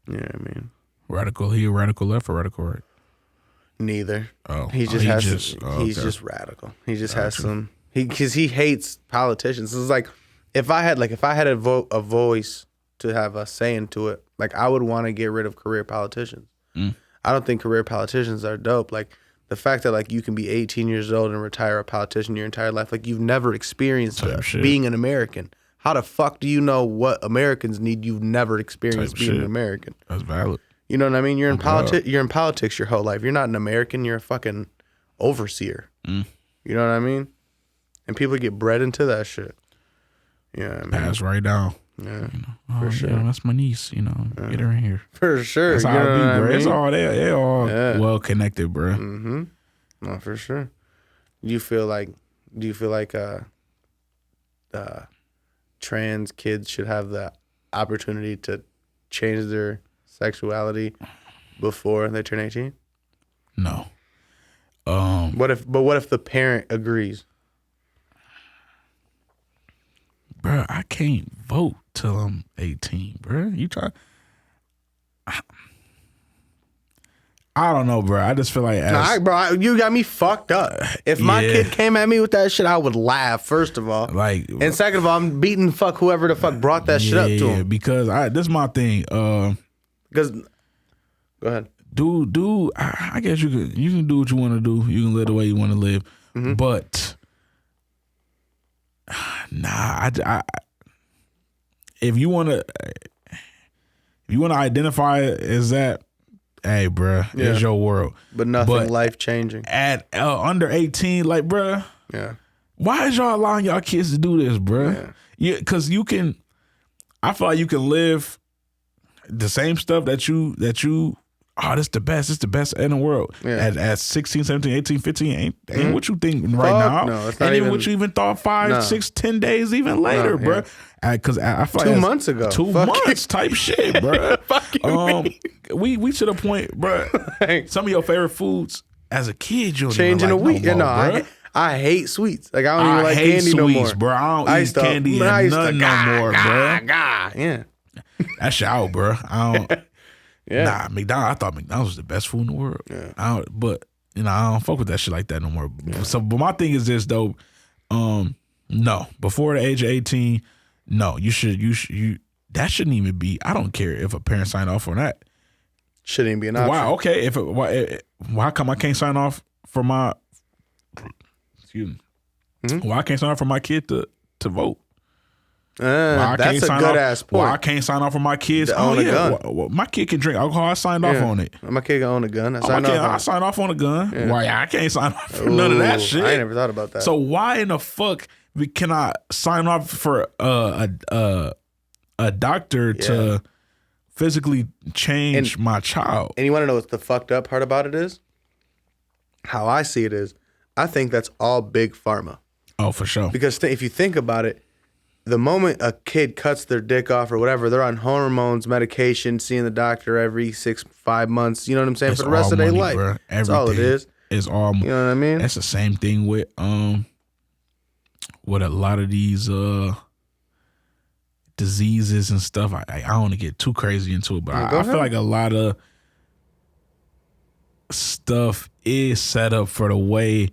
You know what I mean? Radical. He a radical left or radical right? Neither. Oh, he's just radical. He just has some. Because he hates politicians. It's like if I had a voice to have a say into it, like I would want to get rid of career politicians. I don't think career politicians are dope. Like the fact that like you can be 18 years old and retire a politician your entire life, like you've never experienced being an American. How the fuck do you know what Americans need? You've never experienced being an American. That's valid. You know what I mean? You're in politics. You're in politics your whole life. You're not an American. You're a fucking overseer. You know what I mean? And people get bred into that shit. Yeah, you know pass right down. Yeah, for sure. Yeah, that's my niece. You know, get her in here. For sure. That's how it be, bro. It's all they all well connected, bro. Mm-hmm. No, for sure. Do you feel like trans kids should have the opportunity to change their sexuality before they turn 18? No. What if the parent agrees? Bro, I can't vote till I'm 18, bro. You try. I don't know, bro. I just feel like you got me fucked up. If my kid came at me with that shit, I would laugh, first of all. Like, and second of all, I'm beating whoever the fuck brought that shit up to him. Because this is my thing. Because go ahead. Dude, I guess you can do what you want to do. You can live the way you want to live. Mm-hmm. But nah, if you want to identify as that, hey, bruh, it's your world. But nothing life changing. At under 18, like, bruh, why is y'all allowing y'all kids to do this, bruh? Yeah, because I feel like you can live the same stuff that you. This the best. It's the best in the world. Yeah. At 16, 17, 18, 15, ain't what you think right now. No, it's not even what you even thought 5, 6, 10 days even later, bro. Because I feel 2 months ago. 2 months type shit, bro. We to the point, bro. Some of your favorite foods as a kid, you changing like a week. I hate sweets. Like I don't even like candy no more, bro. I don't eat candy and nothing no more, bro. Yeah, that's shit out, bro. I don't. Yeah. Nah, McDonald's. I thought McDonald's was the best food in the world. Yeah. But I don't fuck with that shit like that no more. Yeah. So, but my thing is this though. No, before the age of 18, no, you that shouldn't even be. I don't care if a parent sign off on that. Shouldn't even be an option. Why? Okay, why come I can't sign off for my? Excuse me. Mm-hmm. Why I can't sign off for my kid to vote? That's a good ass point. Well, I can't sign off for my kids to own a gun. Well, my kid can drink alcohol. I signed off on it. My kid can own a gun. I signed off on a gun. Yeah. Why I can't sign off for none of that shit? I ain't never thought about that. So why in the fuck can I sign off for a doctor to physically change my child? And you want to know what the fucked up part about it is? How I see it is, I think that's all big pharma. Oh, for sure. Because if you think about it, the moment a kid cuts their dick off or whatever, they're on hormones, medication, seeing the doctor every 5 months. You know what I'm saying? It's for the rest of their life. Bro. That's all it is. It's all. You know what I mean? That's the same thing with a lot of these diseases and stuff. I don't want to get too crazy into it, but I feel like a lot of stuff is set up for the way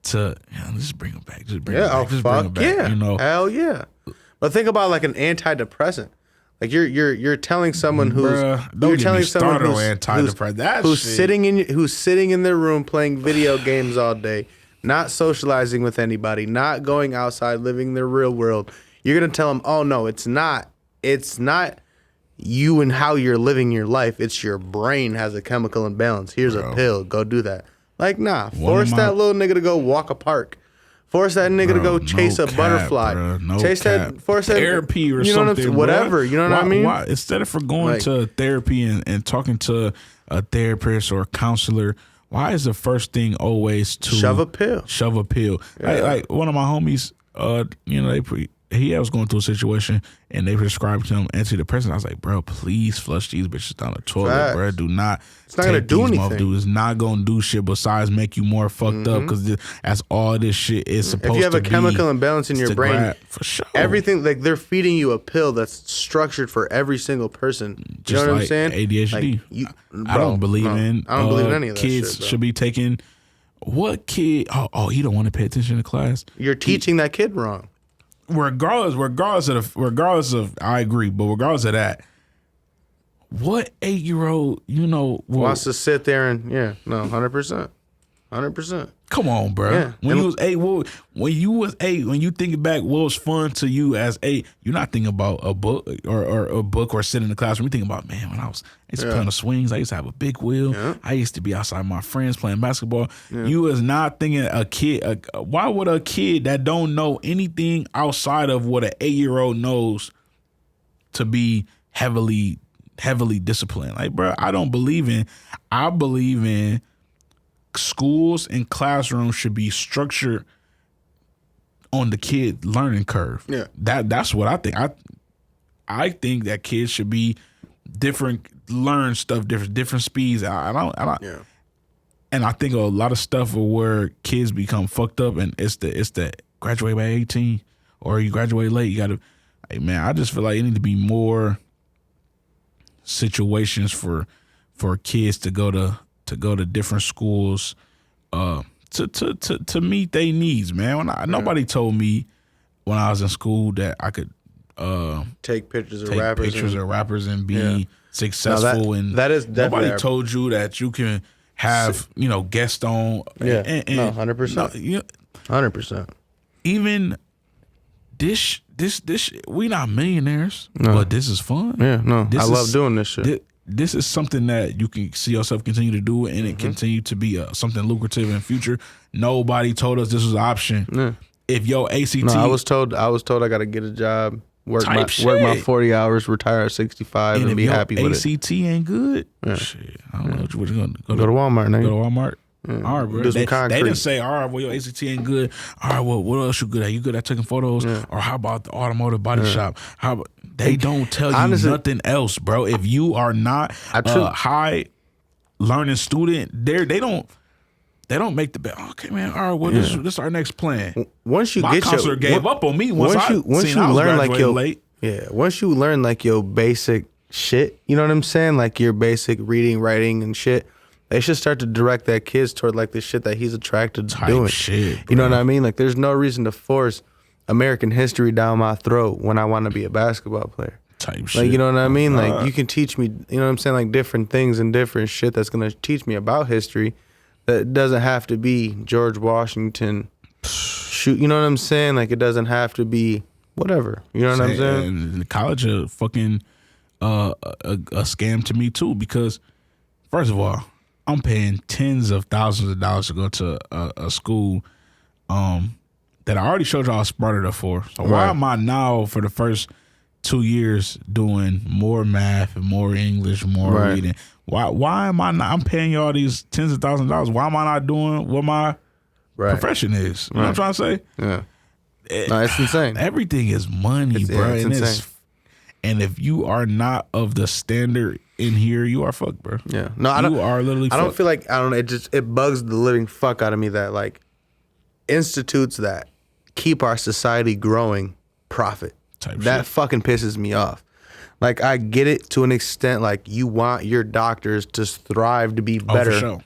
to just bring it back. Just bring it back. Just bring it back. Yeah. You know? Hell yeah. But think about like an antidepressant. Like you're telling someone who's who's sitting in their room playing video games all day, not socializing with anybody, not going outside, living their real world. You're gonna tell them, oh no, it's not you and how you're living your life. It's your brain has a chemical imbalance. Here's a pill. Go do that. Like nah, force that little nigga to go walk a park. Force that nigga to go chase a butterfly. Force that therapy or you know something. Whatever. You know what I mean? Why, instead of going to therapy and talking to a therapist or a counselor, why is the first thing always to shove a pill? Yeah. Like one of my homies, he was going through a situation and they prescribed him antidepressants. I was like, bro, please flush these bitches down the toilet, bro. Do not. It's not gonna do anything. It's not gonna do shit besides make you more fucked up because that's all this shit is supposed to be. If you have a chemical imbalance in your brain, for sure, everything like they're feeding you a pill that's structured for every single person. Just you know what like I'm saying? ADHD. Like, I don't believe in. I don't believe in any of that kids shit, should be taking. What kid? Oh, you don't want to pay attention to class. You're teaching that kid wrong. Regardless of, I agree, but regardless of that, what 8-year-old, wants to sit there and 100%. Come on, bro. Yeah. When you was 8, when you think back, what was fun to you as 8? You're not thinking about a book or sitting in the classroom. You're thinking about, man, when I used to play on the swings, I used to have a big wheel. Yeah. I used to be outside with my friends playing basketball. Yeah. You was not thinking a kid. Why would a kid that don't know anything outside of what an 8-year-old knows to be heavily disciplined? Like, bro, I believe in schools and classrooms should be structured on the kid learning curve. Yeah, that's what I think. I think that kids should be different, learn stuff different speeds. I don't. Yeah. And I think a lot of stuff where kids become fucked up, and it's the graduate by 18 or you graduate late. You gotta, man. I just feel like it need to be more situations for kids to go to different schools to meet their needs, man. Nobody told me when I was in school that I could take pictures of rappers and be successful. And that is definitely nobody told you that you can have guests on. Yeah, 100%. 100%. Even this we not millionaires, but this is fun. Yeah, no, I love doing this shit. This is something that you can see yourself continue to do, and it continue to be something lucrative in the future. Nobody told us this was an option. Yeah. If your ACT, no, I was told I got to get a job, work my 40 hours, retire at 65, and be happy with it. ACT ain't good. Yeah. Shit, I don't know what you're gonna go to Walmart, nigga. Go to Walmart. Yeah. All right, bro. Do some concrete. They didn't say, all right, well, your ACT ain't good. All right, well, what else you good at? You good at taking photos? Yeah. Or how about the automotive body shop? How about, they don't tell you nothing else, bro. If you are not a high learning student, they don't make the bet. Okay, man. All right, well, this is our next plan. Once you my get counselor gave up on me once you learn like your late. Yeah, once you learn like your basic shit, you know what I'm saying? Like your basic reading, writing, and shit. They should start to direct that kids toward like the shit that he's attracted to doing. Shit, bro. You know what I mean? Like there's no reason to force American history down my throat when I want to be a basketball player. Type shit. Like, you know what I mean? Like you can teach me, you know what I'm saying? Like different things and different shit that's going to teach me about history that doesn't have to be George Washington. Shoot, you know what I'm saying? Like it doesn't have to be whatever. You know what I'm saying? And college a fucking a scam to me too, because first of all, I'm paying tens of thousands of dollars to go to a school that I already showed y'all I was smart enough for. So why am I now for the first 2 years doing more math and more English, more reading? Why am I not? I'm paying y'all these tens of thousands of dollars. Why am I not doing what my profession is? You know what I'm trying to say? Yeah. No, it's insane. Everything is money, bro. It's insane. And if you are not of the standard in here, you are fucked, bro. Yeah. No, I don't. You are literally fucked. I don't feel like, I don't know, it bugs the living fuck out of me that like institutes that keep our society growing profit. That fucking pisses me off. Like, I get it to an extent, like you want your doctors to thrive, to be better. For sure.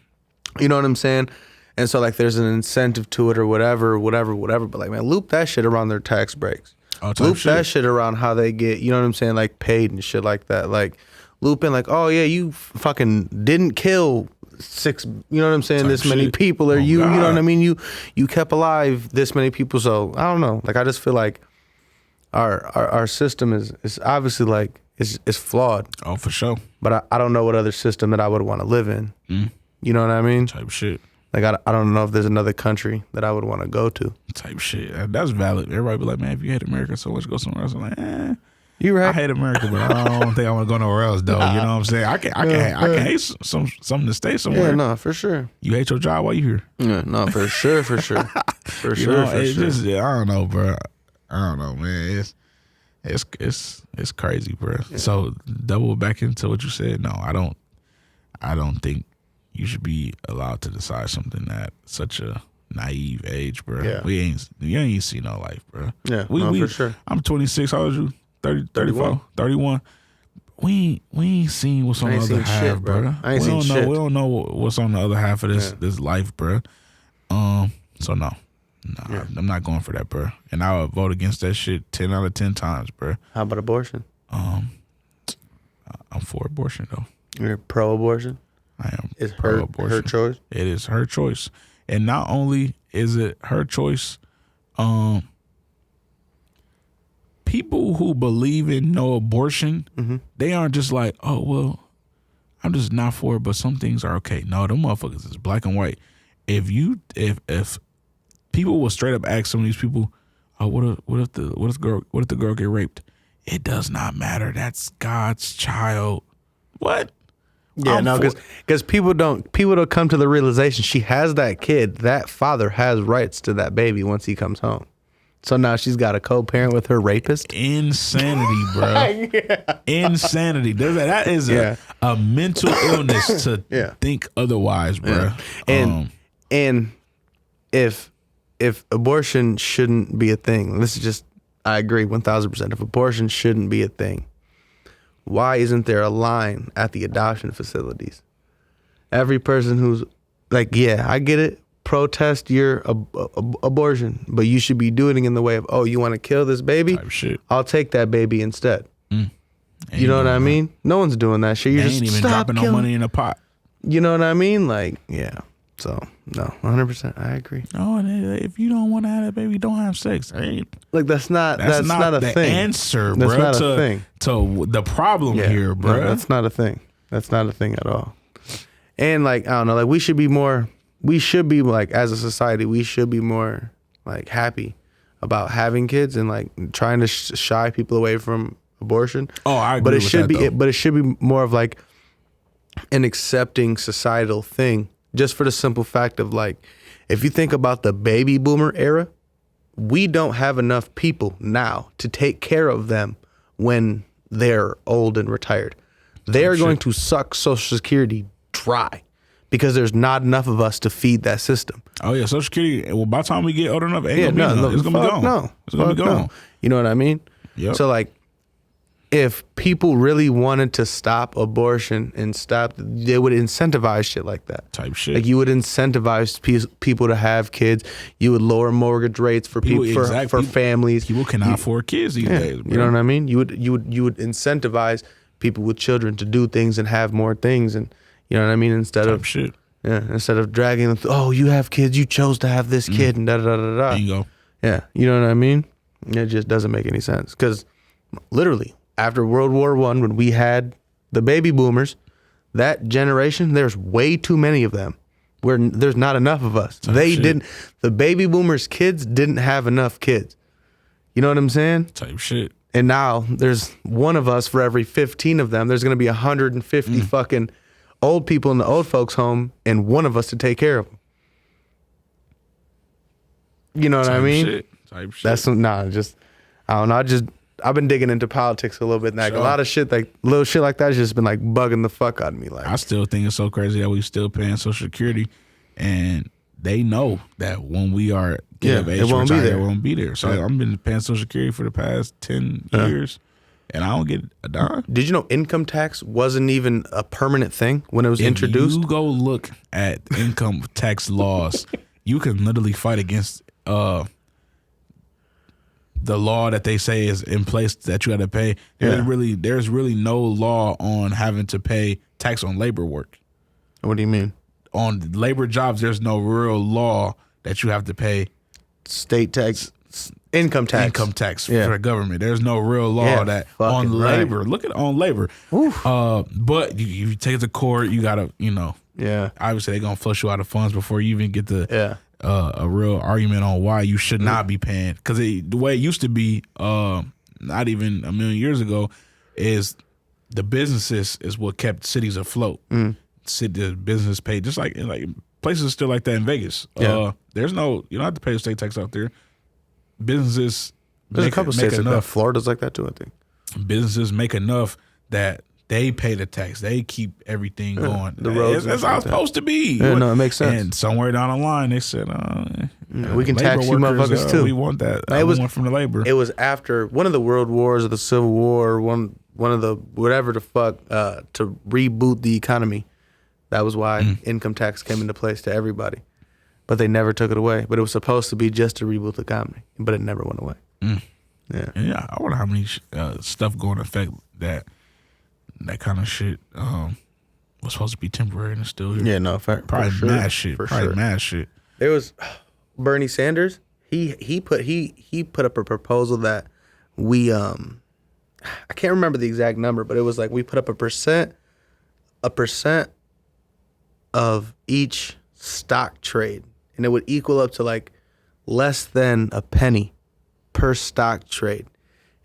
You know what I'm saying? And so like there's an incentive to it or whatever. But like, man, loop that shit around their tax breaks. Loop that shit around how they get, you know what I'm saying, like paid and shit like that. Like loop in like, oh yeah, you fucking didn't kill 6, you know what I'm saying, this many people, or you know what I mean, you kept alive this many people. So I don't know. Like I just feel like our system is obviously like it's flawed. Oh, for sure. But I don't know what other system that I would want to live in. You know what I mean? Type shit. Like, I don't know if there's another country that I would want to go to. Type shit. That's valid. Everybody be like, man, if you hate America so much, go somewhere else. I'm like, you right. I hate America, but I don't think I want to go nowhere else, though. You know what I'm saying? I can hate something to stay somewhere. Yeah, no, for sure. You hate your job while you here? Yeah, no, for sure. For sure. Just, I don't know, bro. I don't know, man. It's crazy, bro. Yeah. So double back into what you said. No, I don't think you should be allowed to decide something at such a naive age, bro. Yeah. You ain't seen no life, bro. Yeah, for sure. I'm 26. How old are you? 30, 34, 31. We ain't seen what's on the other half, bro. I ain't seen shit. We don't know what's on the other half of this life, bro. So no. Yeah. I'm not going for that, bro. And I would vote against that shit 10 out of 10 times, bro. How about abortion? I'm for abortion, though. You're pro-abortion? I am it's pro-abortion. Her choice? It is her choice. And not only is it her choice, people who believe in no abortion, they aren't just like, oh, well, I'm just not for it, but some things are okay. No, them motherfuckers is black and white. If people will straight up ask some of these people, oh, what if the girl get raped? It does not matter. That's God's child. What? Yeah, no, because people don't come to the realization she has that kid. That father has rights to that baby once he comes home. So now she's got a co-parent with her rapist. Insanity, bro. Yeah. Insanity. That is a mental illness to think otherwise, bro. Yeah. And if abortion shouldn't be a thing, this is just, I agree 1,000%. If abortion shouldn't be a thing, why isn't there a line at the adoption facilities? Every person who's like, yeah, I get it, protest your abortion, but you should be doing it in the way of, oh, you want to kill this baby? Type shit. I'll take that baby instead. You know what I mean? No one's doing that shit. You're just ain't even dropping no money in a pot. You know what I mean? Like, yeah. So, no, 100%. I agree. No, if you don't want to have that baby, don't have sex. Like, that's not a the thing. Answer, bro. That's not a thing. To the problem here, bro. No, that's not a thing. That's not a thing at all. And, like, I don't know, like, we should be like, as a society, we should be more, like, happy about having kids and, like, trying to shy people away from abortion. Oh, I agree with that, but it should be more of, like, an accepting societal thing. Just for the simple fact of, like, if you think about the baby boomer era, we don't have enough people now to take care of them when they're old and retired. They're going to suck Social Security dry because there's not enough of us to feed that system. Oh, yeah. Social Security, well, by the time we get old enough, it's going to be gone. No. It's going to be gone. No. You know what I mean? Yep. So, like, if people really wanted to stop abortion and they would incentivize shit like that. Type shit. Like, you would incentivize people to have kids. You would lower mortgage rates for people, for families. People cannot afford kids these days, bro. You know what I mean? You would incentivize people with children to do things and have more things, and you know what I mean? Instead of dragging them. Oh, you have kids. You chose to have this kid, and da da da da da. There you go. Yeah, you know what I mean? It just doesn't make any sense because literally, after World War I, when we had the baby boomers, that generation, there's way too many of them. There's not enough of us. The baby boomers' kids didn't have enough kids. You know what I'm saying? Type shit. And now there's one of us for every 15 of them. There's going to be 150 fucking old people in the old folks' home and one of us to take care of them. You know what I mean? type shit. That's just I don't know. I've been digging into politics a little bit. And like a lot of shit, like little shit like that, has just been like bugging the fuck out of me. Like I still think it's so crazy that we still paying Social Security, and they know that when we are of age, it won't be there. So I've been paying Social Security for the past 10 years, and I don't get a dime. Did you know income tax wasn't even a permanent thing when it was introduced? You go look at income tax laws, you can literally fight against the law that they say is in place that you got to pay. There's really no law on having to pay tax on labor work. What do you mean? On labor jobs, there's no real law that you have to pay state tax, income tax for the government. There's no real law that on labor. Look at on labor. But you take it to court, you gotta, obviously they're gonna flush you out of funds before you even get the a real argument on why you should not be paying. Because the way it used to be, not even a million years ago, is the businesses is what kept cities afloat. The business paid, just like places still like that in Vegas. There's no, you don't have to pay the state tax out there. Businesses There's a couple states like that. Florida's like that too, I think. Businesses make enough that they pay the tax. They keep everything going. The roads. That's how it's supposed to be. Yeah, no, it makes sense. And somewhere down the line, they said, we can tax you motherfuckers too. We want that. It was from the labor. It was after one of the world wars or the Civil War, one of the whatever the fuck, to reboot the economy. That was why income tax came into place to everybody. But they never took it away. But it was supposed to be just to reboot the economy. But it never went away. Yeah, I wonder how many stuff going to affect that kind of shit was supposed to be temporary and it's still here. Yeah, no, probably mad shit. Mad shit. There was Bernie Sanders. He put up a proposal that we I can't remember the exact number, but it was like we put up a percent of each stock trade, and it would equal up to like less than a penny per stock trade,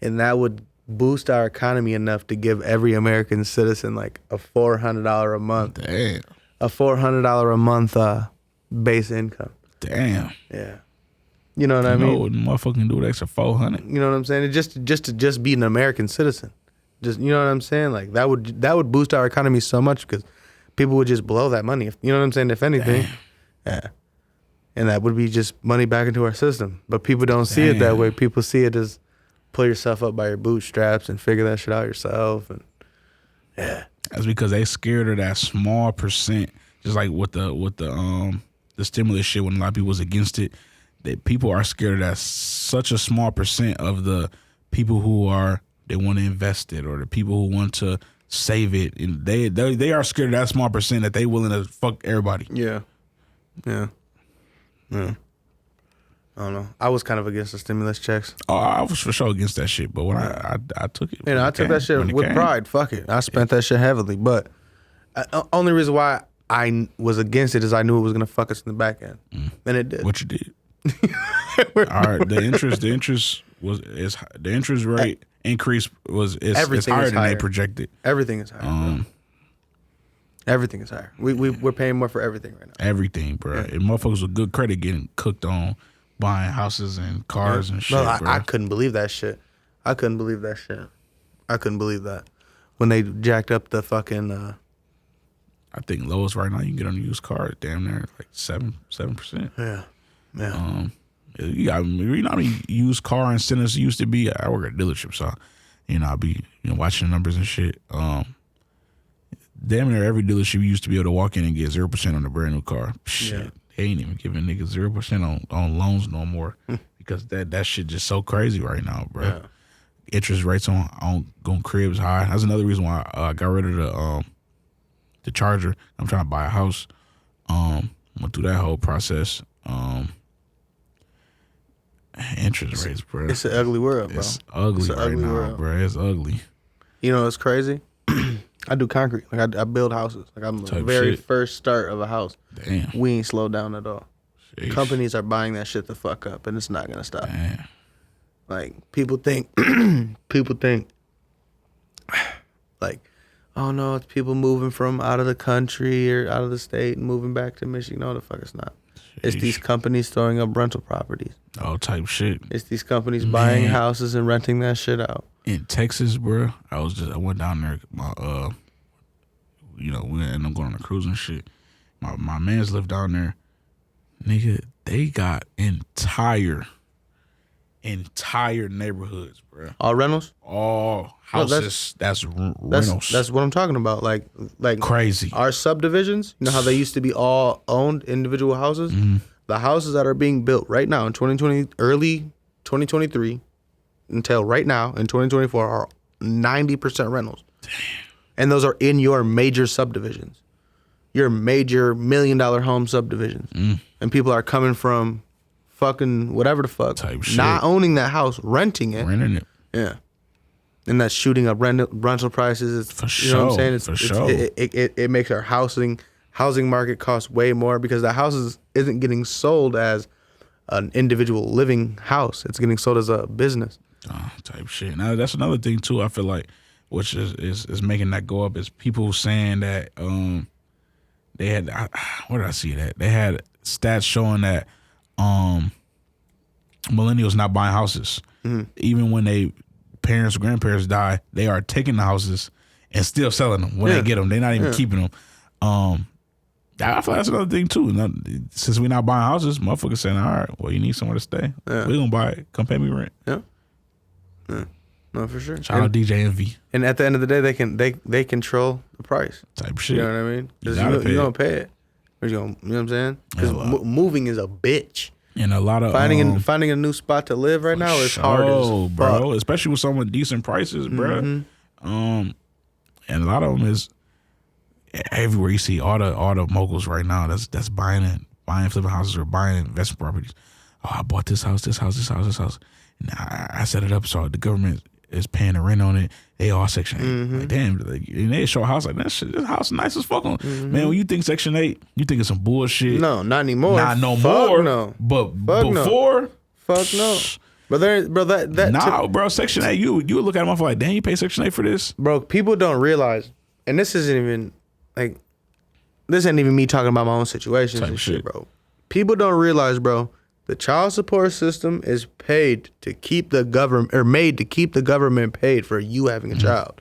and that would boost our economy enough to give every American citizen like a $400 a month. Damn. A $400 a month base income. Damn. Yeah. You know what I mean? What motherfucking do with extra $400? You know what I'm saying? It just be an American citizen. Just, you know what I'm saying? Like that would boost our economy so much because people would just blow that money. You know what I'm saying? If anything. Damn. Yeah. And that would be just money back into our system. But people don't see it that way. People see it as pull yourself up by your bootstraps and figure that shit out yourself. And that's because they scared of that small percent. Just like with the stimulus shit, when a lot of people was against it, that people are scared of that such a small percent of the people who they want to invest it or the people who want to save it, and they are scared of that small percent that they willing to fuck everybody. Yeah. I don't know. I was kind of against the stimulus checks. Oh, I was for sure against that shit, but when I took it, I took that shit with pride. Fuck it, I spent that shit heavily. But only reason why I was against it is I knew it was gonna fuck us in the back end, and it did. What you did? All right, the interest rate increase is higher than they projected. Everything is higher. Everything is higher. We're paying more for everything right now. Everything, bro. Yeah. And motherfuckers with good credit getting cooked on buying houses and cars and shit. No, I couldn't believe that shit. I couldn't believe that when they jacked up the fucking. I think lowest right now you can get on a used car damn near like 7%. Yeah. You know how many used car incentives used to be? I work at a dealership, so I'll be watching the numbers and shit. Damn near every dealership used to be able to walk in and get 0% on a brand new car. Shit, they ain't even giving niggas 0% on loans no more because that shit just so crazy right now, bro. Yeah. Interest rates on cribs high. That's another reason why I got rid of the Charger. I'm trying to buy a house. Went through that whole process. Interest rates, bro. It's an ugly world, bro. It's ugly right now, bro. It's ugly. You know, it's crazy. I do concrete. Like I build houses. Like I'm the very first start of a house. Damn. We ain't slowed down at all. Sheesh. Companies are buying that shit the fuck up, and it's not gonna stop. Damn. Like people think, like, oh no, it's people moving from out of the country or out of the state and moving back to Michigan. No, the fuck it's not. It's these companies throwing up rental properties. All type shit. It's these companies buying houses and renting that shit out. In Texas, bro, I went down there. We ended up going on a cruise and shit. My mans lived down there. Nigga, they got entire neighborhoods, bro. All rentals? All houses. That's rentals. That's what I'm talking about. Like crazy. Our subdivisions, you know how they used to be all owned individual houses? Mm-hmm. The houses that are being built right now in 2020, early 2023 until right now in 2024 are 90% rentals. Damn. And those are in your major subdivisions. Your major $1 million home subdivisions. Mm. And people are coming from fucking whatever the fuck. Type shit. Not owning that house, renting it. Renting it. Yeah. And that's shooting up rental prices. For sure. You know what I'm saying? For sure. It makes our housing market cost way more because the house isn't getting sold as an individual living house. It's getting sold as a business. Type shit. Now that's another thing too. I feel like, which is making that go up, is people saying that they had. Where did I see that? They had stats showing that millennials not buying houses, even when they parents or grandparents die, they are taking the houses and still selling them when they get them. They're not even keeping them. I feel that's another thing too. Since we're not buying houses, motherfuckers saying, all right, well, you need somewhere to stay. Yeah. We're going to buy it. Come pay me rent. Yeah. No, for sure. Shout out DJ Envy. And at the end of the day, they control the price. Type shit. You know what I mean? Because you're going to pay it. You know what I'm saying? Because moving is a bitch. And a lot of finding a new spot to live right now is hard as bro. fuck. Especially with some with decent prices, bro. Mm-hmm. And a lot of them is everywhere you see all the moguls right now. That's buying flipping houses or buying investment properties. Oh, I bought this house. And I set it up so the government is paying the rent on it. They all Section 8. Mm-hmm. Like, damn, and they show a house like that shit. This house nice as fuck. Man, when you think Section 8, you think it's some bullshit. No, not anymore. Not no fuck more. No. But fuck before, no. Fuck no. Bro, Section 8, you look at them like, damn, you pay Section 8 for this? Bro, people don't realize, and this isn't even me talking about my own situations and shit, bro. People don't realize, bro, the child support system is paid to keep the government, or made to keep the government paid for you having a child.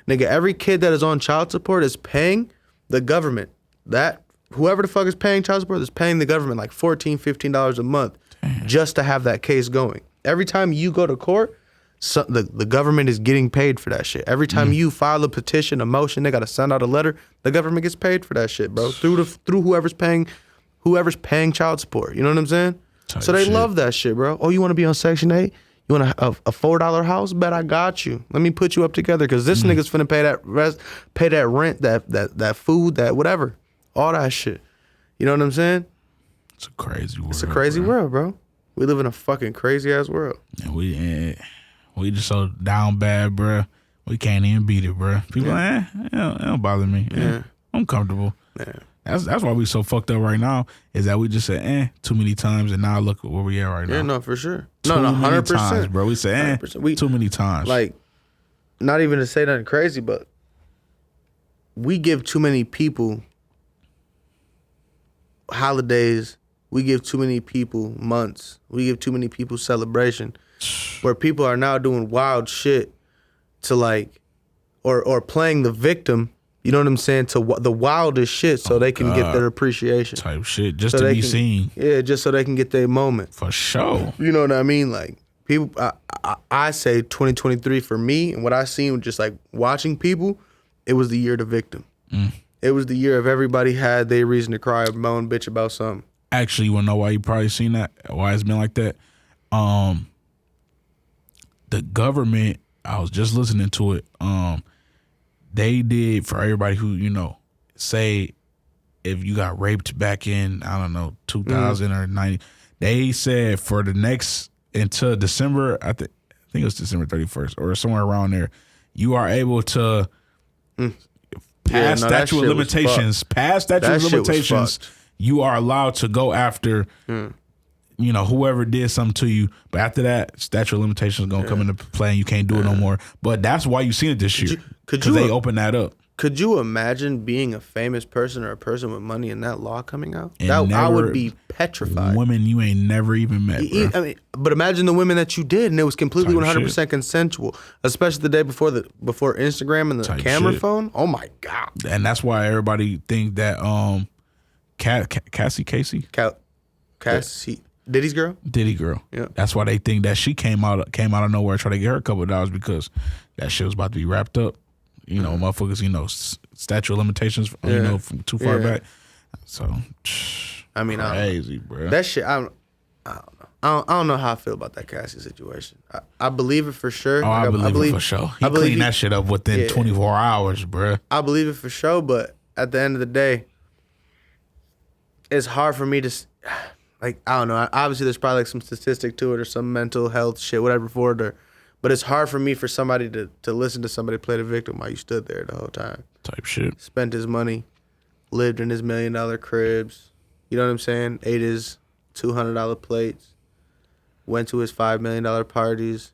Nigga, every kid that is on child support is paying the government. That whoever the fuck is paying child support is paying the government like $14, $15 a month just to have that case going. Every time you go to court, the government is getting paid for that shit. Every time you file a petition, a motion, they got to send out a letter. The government gets paid for that shit, bro. Through whoever's paying child support. You know what I'm saying? So they love that shit, bro. Oh, you want to be on Section 8? You want a $4 house? Bet I got you. Let me put you up together because this nigga's finna pay that rent, that food, that whatever, all that shit. You know what I'm saying? It's a crazy world. It's a crazy world, bro. We live in a fucking crazy ass world. And we just so down bad, bro. We can't even beat it, bro. People, it don't bother me. I'm comfortable. Yeah. That's why we so fucked up right now, is that we just said, too many times, and now look at where we at right now. Yeah, no, for sure. No, 100%. Times, bro. We said, too many times. Like, not even to say nothing crazy, but we give too many people holidays. We give too many people months. We give too many people celebration, where people are now doing wild shit to like, or playing the victim. You know what I'm saying? To the wildest shit so they can get their appreciation. Type shit, just so to be seen. Yeah, just so they can get their moment. For sure. You know what I mean? Like, people, I say 2023 for me, and what I seen just like watching people, it was the year of the victim. It was the year of everybody had their reason to cry, moan, bitch about something. Actually, you want to know why you probably seen that? Why it's been like that? The government, I was just listening to it, they did for everybody who, say if you got raped back in, 2000 or 90, they said for the next, until December, I think it was December 31st or somewhere around there, you are able to pass statute of limitations. Past statute of limitations, you are allowed to go after, whoever did something to you. But after that, statute of limitations is going to come into play and you can't do it no more. But that's why you seen it this year. Because they opened that up. Could you imagine being a famous person or a person with money and that law coming out? I would be petrified. Women you ain't never even met, bro. I mean, but imagine the women that you did, and it was completely 100% consensual, especially the day before Instagram and the camera phone. Oh my God! And that's why everybody think that Cassie Diddy's girl. Yeah. That's why they think that she came out of nowhere trying to get her a couple of dollars because that shit was about to be wrapped up. You know, motherfuckers, you know, statute of limitations, you know, from too far back. So, I mean, crazy, bro. That shit, I don't know how I feel about that Cassie situation. I believe it for sure. Oh, I believe it for sure. He cleaned that shit up within 24 hours, bro. I believe it for sure, but at the end of the day, it's hard for me to, like, I don't know. Obviously, there's probably like some statistic to it or some mental health shit, whatever for it, but it's hard for me for somebody to listen to somebody play the victim while you stood there the whole time. Type shit. Spent his money, lived in his $1 million cribs. You know what I'm saying? Ate his $200 plates. Went to his $5 million parties.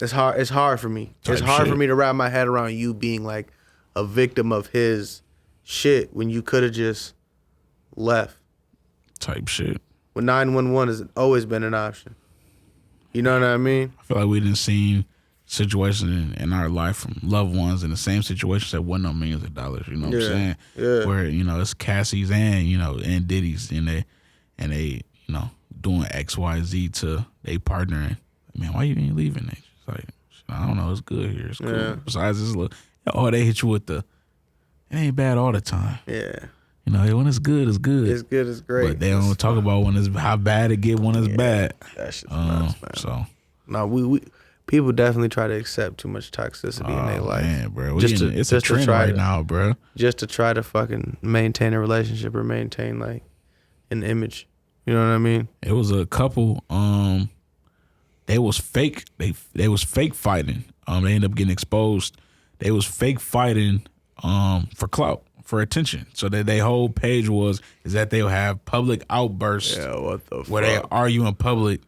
It's hard for me. It's hard for me to wrap my head around you being like a victim of his shit when you could have just left. Type shit. When 911 has always been an option. You know what I mean? I feel like we didn't see situations in our life from loved ones in the same situations that wasn't on millions of dollars. You know what I'm saying? Yeah. Where, you know, it's Cassie's and, you know, and Diddy's and they, you know, doing XYZ to they partnering. Man, why you ain't leaving? It's like, I don't know, it's good here. It's cool. Yeah. Besides this little, they hit you with the, it ain't bad all the time. Yeah. You know, when it's good, it's good. It's good, it's great. But they don't talk about when it's how bad it get when it's bad. That shit's nuts, man. So, no, we people definitely try to accept too much toxicity in their life. Man, bro, it's a trend right now, bro. Just to try to fucking maintain a relationship or maintain like an image. You know what I mean? It was a couple. They was fake. They was fake fighting. They ended up getting exposed. They was fake fighting for clout, for attention. So that their whole page is that they'll have public outbursts. Yeah, what the fuck? Where they argue in public,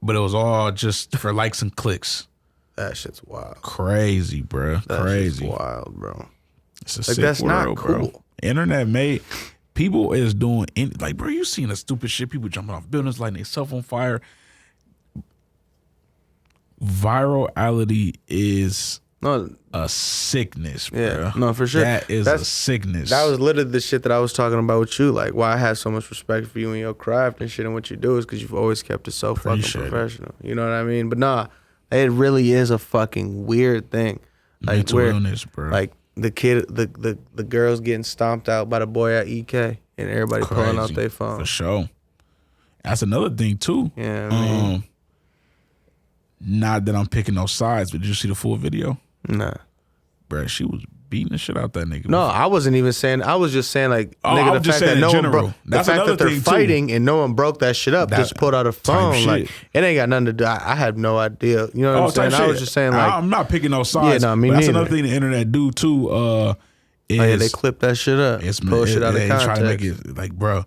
but it was all just for likes and clicks. That shit's wild. Crazy, bro. Crazy. Shit's wild, bro. It's a sick world, not cool. Bro. Internet made people is doing like, bro. You seen the stupid shit? People jumping off buildings, lighting themselves on fire. Virality is a sickness, bro. Yeah, no, for sure. That's a sickness. That was literally the shit that I was talking about with you. Like, why I have so much respect for you and your craft and shit and what you do is because you've always kept it so fucking professional. You know what I mean? But nah, it really is a fucking weird thing. Like, mental illness, bro. Like the kid, the girls getting stomped out by the boy at EK and everybody pulling out their phone. For sure. That's another thing too. Yeah, I mean. Not that I'm picking no sides, but did you see the full video? Nah. Bruh, she was beating the shit out that nigga. No, I wasn't even saying. I was just saying like, nigga, the fact that no one broke, the fact that they're fighting and no one broke that shit up, just pulled out a phone. Like, it ain't got nothing to do. I had no idea. You know what I'm saying? I was just saying like, I'm not picking no sides. Yeah, no, me but that's neither. another thing the internet do too. They clip that shit up, pull shit out of context. Try to make it like, bro.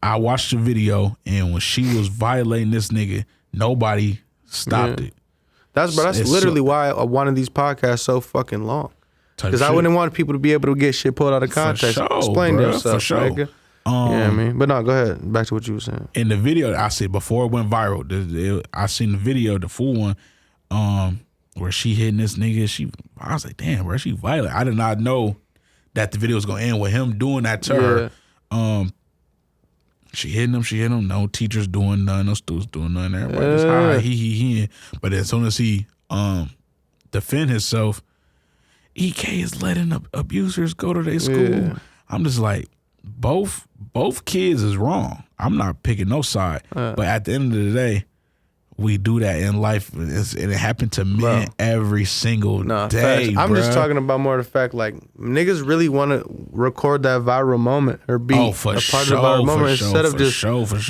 I watched the video and when she was violating this nigga, nobody stopped it. That's literally why I wanted these podcasts so fucking long. Because I wouldn't want people to be able to get shit pulled out of context. For sure, explain bro, yourself, for sure. nigga. Yeah, I mean, but no, go ahead. Back to what you were saying. In the video, I said before it went viral, I seen the video, the full one, where she hitting this nigga. I was like, damn, bro, she violent. I did not know that the video was gonna end with him doing that to her. She hitting him. No teachers doing none. No students doing none. Everybody just he. But as soon as he defend himself, EK is letting abusers go to their school. Yeah. I'm just like, both kids is wrong. I'm not picking no side. But at the end of the day, we do that in life. It happened to men every single day. I'm just talking about more the fact like niggas really want to record that viral moment or be a part of the viral moment instead of just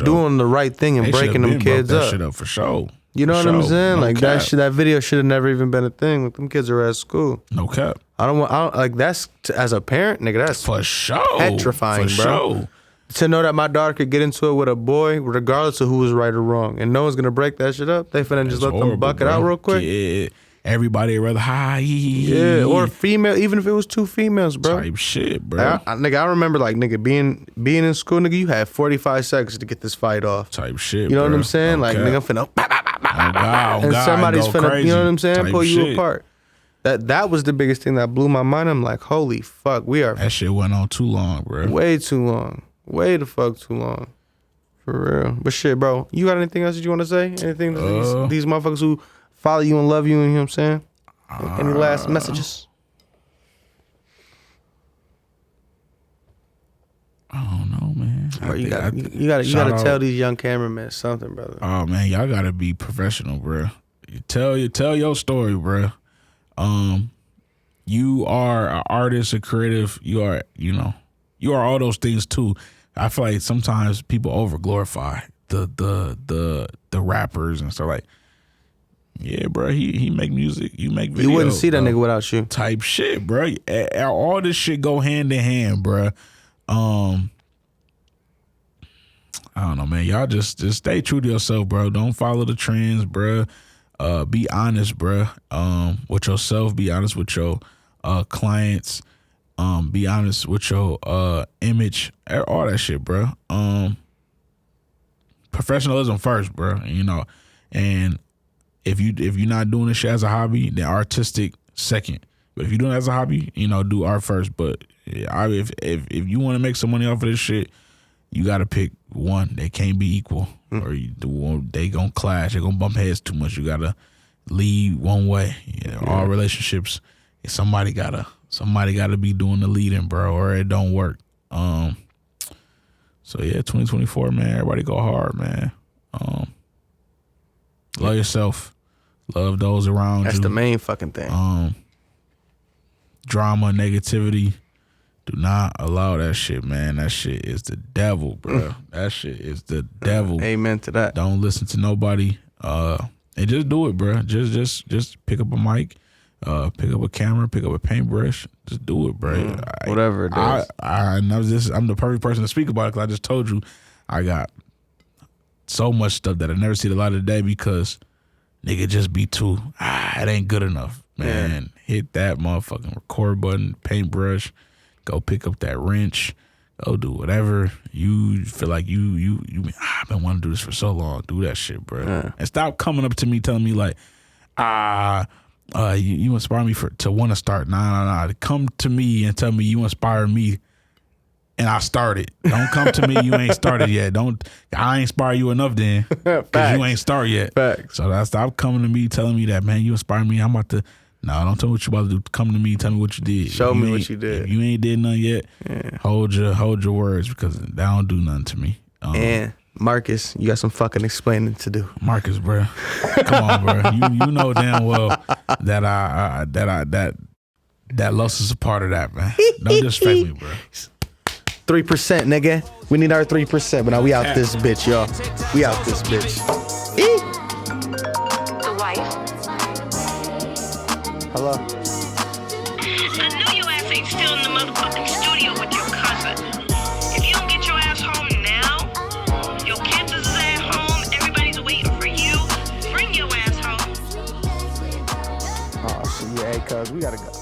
doing the right thing and breaking them kids up. Shit up for sure. You know what I'm saying? Like that video should have never even been a thing. Like, them kids are at school. No cap. I don't like that's as a parent, nigga. That's for sure petrifying, bro. Sure. To know that my daughter could get into it with a boy, regardless of who was right or wrong, and no one's gonna break that shit up. They finna just let them buck it out real quick. everybody rather high. Yeah, or female, even if it was 2 females, bro. Type shit, bro. Nigga, I remember like nigga being in school, nigga, you had 45 seconds to get this fight off. Type shit, you know bro. what I'm saying? Like nigga, I'm finna, and somebody's finna, crazy. you know what I'm saying? Type Pull you shit. apart. That was the biggest thing that blew my mind. I'm like, holy fuck, we are. That shit went on too long, bro. Way too long. Way the fuck too long. For real. But shit, bro, you got anything else that you want to say? Anything that these motherfuckers who follow you and love you, and you know what I'm saying? Any last messages? I don't know, man. Bro, you gotta tell these young cameramen something, brother. Oh man, y'all gotta be professional, bro. You tell your story, bro. You are an artist, a creative. You are all those things too. I feel like sometimes people over glorify the rappers and stuff like. Yeah, bro. He make music. You make videos. You wouldn't see that nigga without you. Type shit, bro. All this shit go hand in hand, bro. I don't know, man. Y'all just stay true to yourself, bro. Don't follow the trends, bro. Be honest, bro. With yourself. Be honest with your clients. Be honest with your image. All that shit, bro. Professionalism first, bro. You know, and if you're not doing this shit as a hobby, then artistic second. But if you're doing it as a hobby, you know, do art first. But if you want to make some money off of this shit, you got to pick one. They can't be equal, or they gonna clash. They gonna bump heads too much. You gotta lead one way. You know, all relationships, somebody gotta be doing the leading, bro, or it don't work. So yeah, 2024, man. Everybody go hard, man. Love yourself. Love those around you. That's the main fucking thing. Drama, negativity. Do not allow that shit, man. That shit is the devil, bro. That shit is the devil. Amen to that. Don't listen to nobody. And just do it, bro. Just pick up a mic, pick up a camera, pick up a paintbrush. Just do it, bro. Whatever it is. I'm the perfect person to speak about it because I just told you I got so much stuff that I never see the light of the day because nigga just be too, it ain't good enough, man. Yeah. Hit that motherfucking record button, paintbrush, go pick up that wrench, go do whatever you feel like I've been wanting to do this for so long. Do that shit, bro. Yeah. And stop coming up to me telling me like, you inspire me to want to start. Nah. Come to me and tell me you inspire me and I started. Don't come to me, you ain't started yet. I ain't inspire you enough then because you ain't start yet. Facts. So stop coming to me telling me that, man, you inspire me. I'm about to, don't tell me what you about to do. Come to me, tell me what you did. Show me what you did. If you ain't did nothing yet, hold your words because that don't do nothing to me. And Marcus, you got some fucking explaining to do. Marcus, bro. Come on, bro. You know damn well that loss is a part of that, man. Don't disrespect me, bro. 3%, nigga. We need our 3%, but now we out this bitch, y'all. We out this bitch. The wife. Hello. I know your ass ain't still in the motherfucking studio with your cousin. If you don't get your ass home now, your kids is at home, everybody's waiting for you. Bring your ass home. Oh, shit, yeah, hey, cuz, we gotta go.